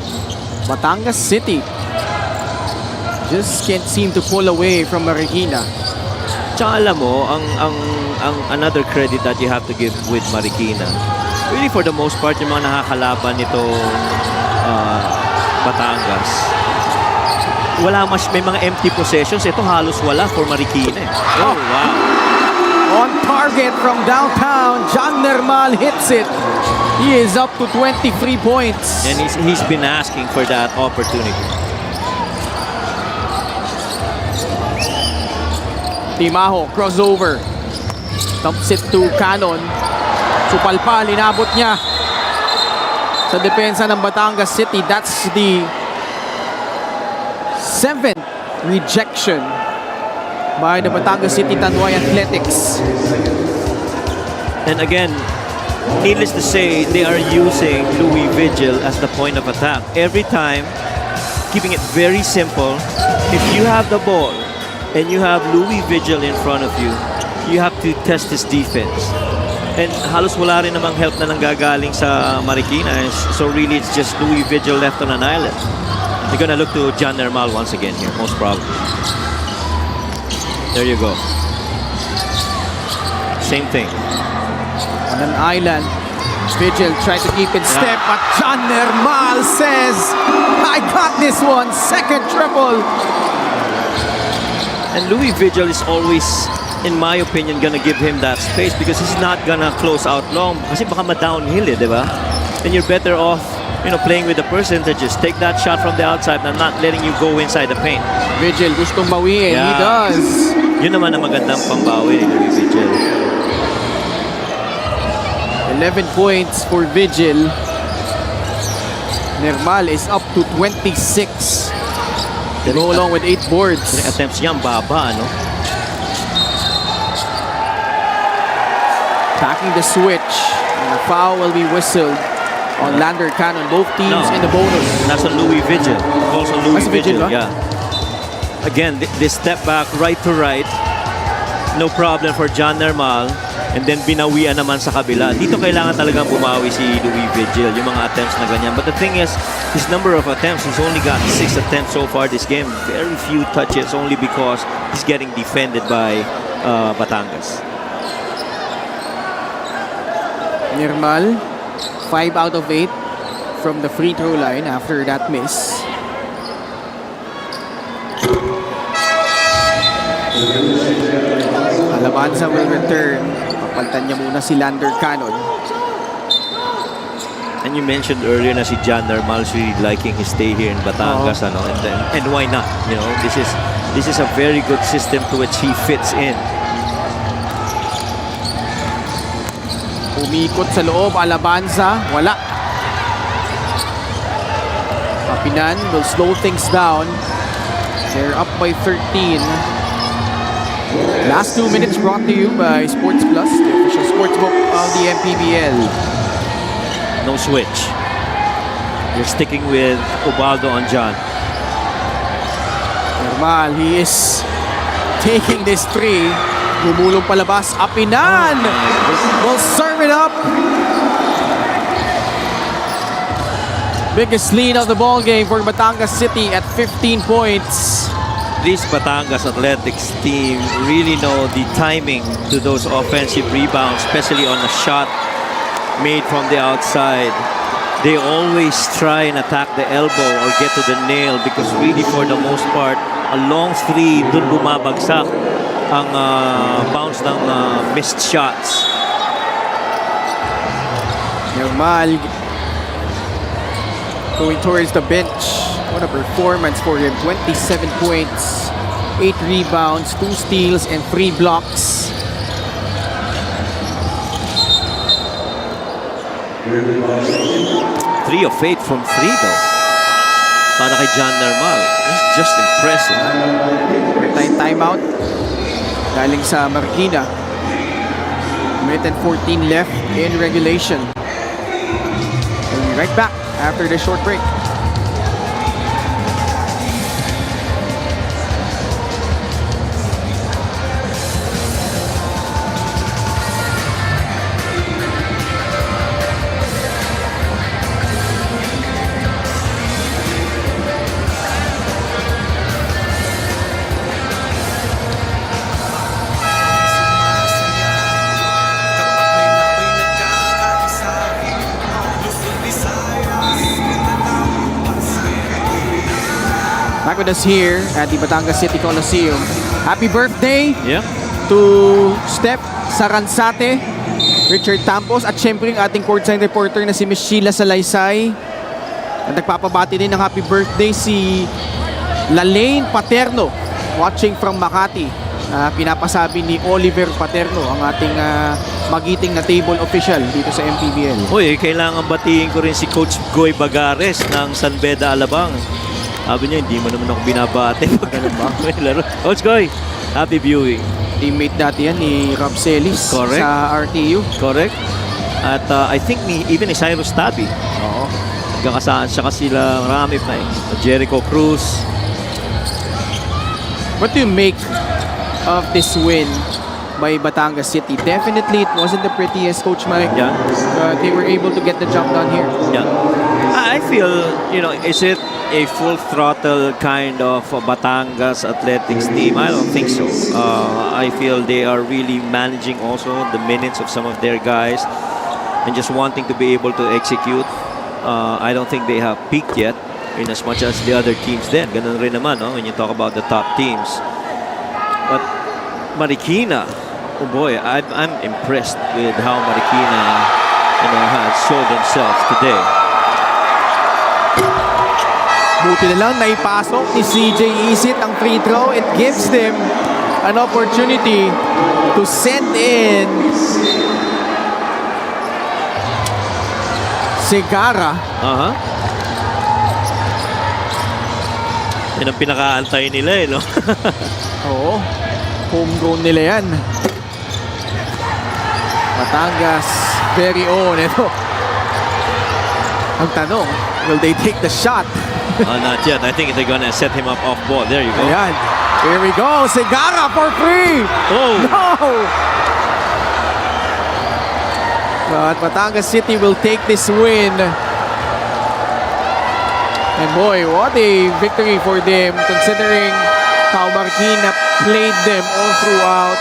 Batangas City just can't seem to pull away from Marikina. Tsaka alam mo, ang another credit that you have to give with Marikina, really for the most part, yung mga nakakalaban nito Batangas, may mga empty possessions. Ito halos wala for Marikina. Oh, wow. On target from downtown, John Nermal hits it. He is up to 23 points. And he's been asking for that opportunity. Timaho, crossover. Dumps it to Cannon. Supalpal, inabot niya sa depensa ng Batangas City. That's the 7th rejection by the Batangas City Tanduay Athletics. And again, needless to say, they are using Louis Vigil as the point of attack. Every time, keeping it very simple. If you have the ball and you have Louis Vigil in front of you, you have to test his defense. And halos wala rin namang help na nanggagaling sa Marikina. So really, it's just Louis Vigil left on an island. They're gonna look to John Nermal once again here, most probably. There you go. Same thing. On an island, Vigil tried to keep in step, but John Nermal says, I got this one, second triple. And Louis Vigil is always, in my opinion, gonna give him that space because he's not gonna close out long. Kasi baka ma-downhill di ba? Then you're better off, you know, playing with the percentages. Take that shot from the outside and not letting you go inside the paint. Vigil gustong bawiin, he does. Yun naman ang magandang pambawi ni Louis Vigil. 11 points for Vigil. Nermal is up to 26. They go along with 8 boards. Yung attempts niya, ang baba, no? Backing the switch. And a foul will be whistled on Lander Cannon. Both teams in the bonus. That's on Louis Vigil. Also Louis Vigil, Vigil, yeah. Again, this step back, right to right. No problem for John Nermal. And then binawian naman sa kabila. Dito kailangan talagang bumawi si Louis Vigil, yung mga attempts na ganyan. But the thing is, his number of attempts, he's only got 6 attempts so far this game. Very few touches only because he's getting defended by Batangas. Nermal, 5 out of 8 from the free throw line after that miss. Alabanza will return. Papalitan niya muna si Lander Cannon. And you mentioned earlier na si John Normal's really liking his stay here in Batangas, ano, and why not? You know, this is a very good system to which he fits in. Umikot sa loob, Alabanza, wala. Kapinan will slow things down. They're up by 13. Last 2 minutes brought to you by Sports Plus, the official sportsbook of the MPBL. No switch. You're sticking with Ubaldo on John. Normal, he is taking this three. Gumulong palabas, Apinan will serve it up. Biggest lead of the ball game for Batangas City at 15 points. This Batangas Athletics team really know the timing to those offensive rebounds, especially on a shot made from the outside. They always try and attack the elbow or get to the nail because really for the most part, a long three, dun bumabagsak ang bounce ng missed shots. Normal going towards the bench. What a performance for him. 27 points, 8 rebounds, 2 steals, and 3 blocks. Three of 8 from 3 though. Para kay John Normal. It's just impressive. Timeout. Galing sa Marikina. Minute and 14 left in regulation. We'll be right back after the short break. Back with us here at the Batangas City Coliseum. Happy birthday Yeah. to Step Saransate, Richard Tampos, at syempre ang ating courtside reporter na si Miss Sheila Salaysay. At nagpapabati din ng happy birthday si Lalaine Paterno, watching from Makati. Pinapasabi ni Oliver Paterno, ang ating magiting na table official dito sa MPBL. Uy, kailangan batiin ko rin si Coach Goy Bagares ng San Beda, Alabang. Sabi niya, hindi mo naman ako binabate. May laro. Coach Goy, happy viewing. Teammate dati yan ni Rob Celis Correct. sa RTU. Correct. At I think even ni Cyrus Tabi. Oo. Nagkakasaan siya kasi marami pa eh. Jericho Cruz. What do you make of this win by Batangas City? Definitely, it wasn't the prettiest, Coach Mike. Yeah. But they were able to get the job done here. Yeah. I feel, is it a full throttle kind of Batangas athletics team? I don't think so. I feel they are really managing also the minutes of some of their guys and just wanting to be able to execute. I don't think they have peaked yet in as much as the other teams then. Ganun rin naman, no? When you talk about the top teams. But Marikina, oh boy, I'm impressed with how Marikina has showed themselves today. Buti na lang naipasok ni CJ Isit ang free throw. It gives them an opportunity to send in Segara. Yan ang pinakaantay nila, no? Oo. Homegrown nila yan. Batangas, very own. Ito. Ang tanong, will they take the shot? Not yet. I think they're gonna set him up off ball. There you go. Ayan. Here we go. Segara for free. Oh! No! But Batangas City will take this win. And boy, what a victory for them considering how Marikina played them all throughout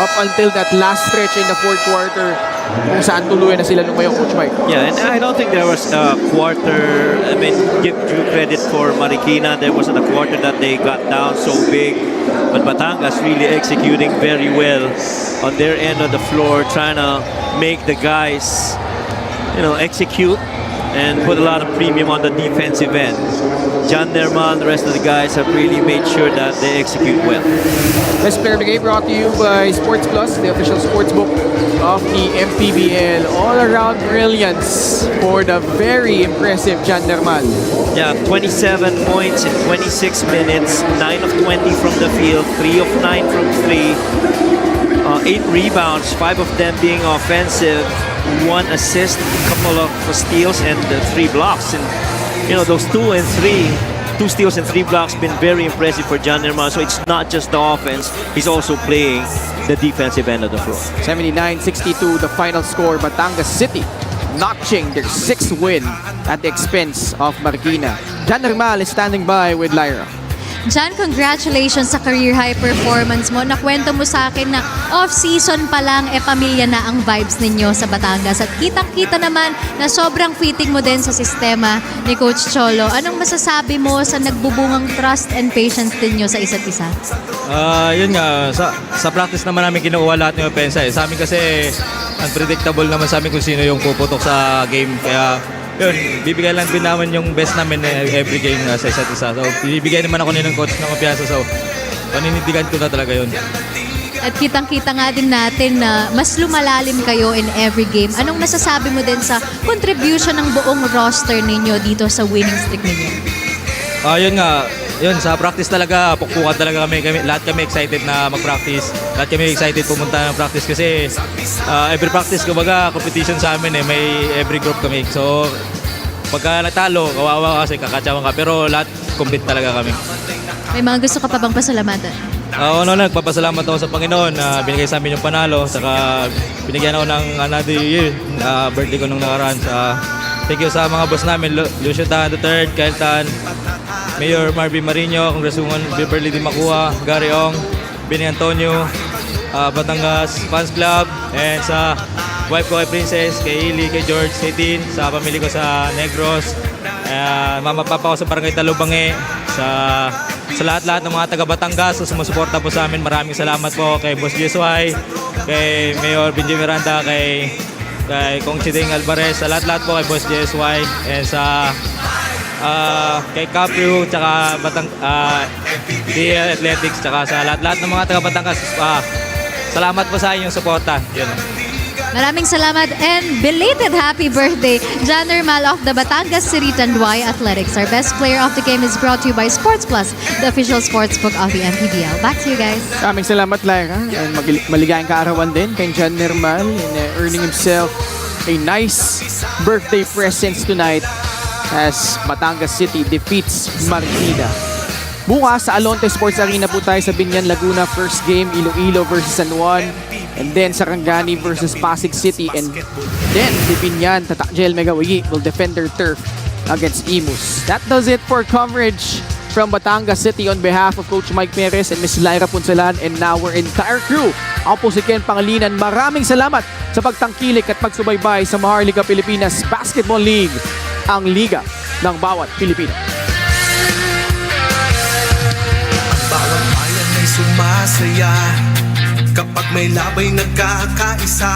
up until that last stretch in the fourth quarter kung saan tuluyan na sila lumayo, Coach Mike. Yeah, and I don't think there was a quarter. I mean, give due credit for Marikina. There wasn't a quarter that they got down so big. But Batangas really executing very well on their end of the floor, trying to make the guys, execute and put a lot of premium on the defensive end. John Nerman, the rest of the guys have really made sure that they execute well. This player of the game brought to you by Sports Plus, the official sportsbook of the MPBL. All-around brilliance for the very impressive John Nerman. Yeah, 27 points in 26 minutes, 9 of 20 from the field, 3 of 9 from 3, 8 rebounds, 5 of them being offensive, 1 assist, a couple of steals, and 3 blocks. And you know, those 2 steals and 3 blocks been very impressive for John Nerman. So it's not just the offense, he's also playing the defensive end of the floor. 79-62 the final score. Batangas City notching their 6th win at the expense of Marikina. John Nerman is standing by with Lyra. John, congratulations sa career high performance mo. Nakwento mo sa akin na off-season pa lang, pamilya na ang vibes ninyo sa Batangas. At kitang-kita naman na sobrang fitting mo din sa sistema ni Coach Cholo. Anong masasabi mo sa nagbubungang trust and patience ninyo sa isa't isa? Yun nga, sa practice naman namin kinukuha lahat ng opensa. Sa amin kasi unpredictable naman sa amin kung sino yung puputok sa game. Kaya yun, bibigay lang din naman yung best namin every game sa isa't isa. So, bibigay naman ako ng coach ng kumpiyansa. So, paninindigan ko na talaga yun. At kitang-kita nga din natin na mas lumalalim kayo in every game. Anong nasasabi mo din sa contribution ng buong roster ninyo dito sa winning streak ninyo? Yun nga, yun, sa practice talaga, pukpukan talaga kami. Lahat kami excited na mag-practice. Lahat kami excited pumunta ng practice kasi every practice, kumbaga, competition sa amin may every group kami. So, pagka natalo, kawawa kasi kakatsawan ka. Pero lahat, compete talaga kami. May mga gusto ka pa bang pasalamatan? Nagpapasalamat ako sa Panginoon na binigay sa amin yung panalo. Saka binigyan ako ng another year, birthday ko nung nakaraan. Thank you sa mga boss namin, Lucio Tan III, Kyle Tan, Mayor Marvin Marino, Congresswoman Beverly Di Macua, Gary Ong, Benny Antonio, Batangas Fans Club, and sa wife ko kay Princess, kay Ili, kay George, kay Tin, sa pamilya ko sa Negros, mama papa ko sa Barangay Talubange, sa lahat-lahat ng mga taga Batangas na sumusuporta po sa amin. Maraming salamat po kay Boss Jesuay, kay Mayor Benji Miranda, kay Kong Chiding Alvarez, sa lahat-lahat po kay Boss Jesuay, and sa kay Caprio, tsaka DL Athletics, tsaka sa lahat-lahat ng mga taga Batangas. Salamat po sa inyong suporta. Yun. Maraming salamat and belated happy birthday, John Nerman of the Batangas City Tanduay Athletics. Our best player of the game is brought to you by Sports Plus, the official sportsbook of the MPBL. Back to you guys. Maraming salamat, Lyra. And maligayang kaarawan din kay John Nerman in earning himself a nice birthday present tonight as Batangas City defeats Marikina. Bukas sa Alonte Sports Arena po tayo sa Binyan, Laguna. First game, Iloilo versus San Juan. And then Sarangani versus Pasig City. And then the Binyan, Tatakjel Megawigi will defend their turf against Imus. That does it for coverage from Batangas City on behalf of Coach Mike Perez and Ms. Lyra Punsalan and now our entire crew. Ako po si Ken Pangilinan. Maraming salamat sa pagtangkilik at pagsubaybay sa Maharlika Pilipinas Basketball League, ang liga ng bawat Pilipino. Bawat bayan ay sumasaya kapag may labay nagkakaisa.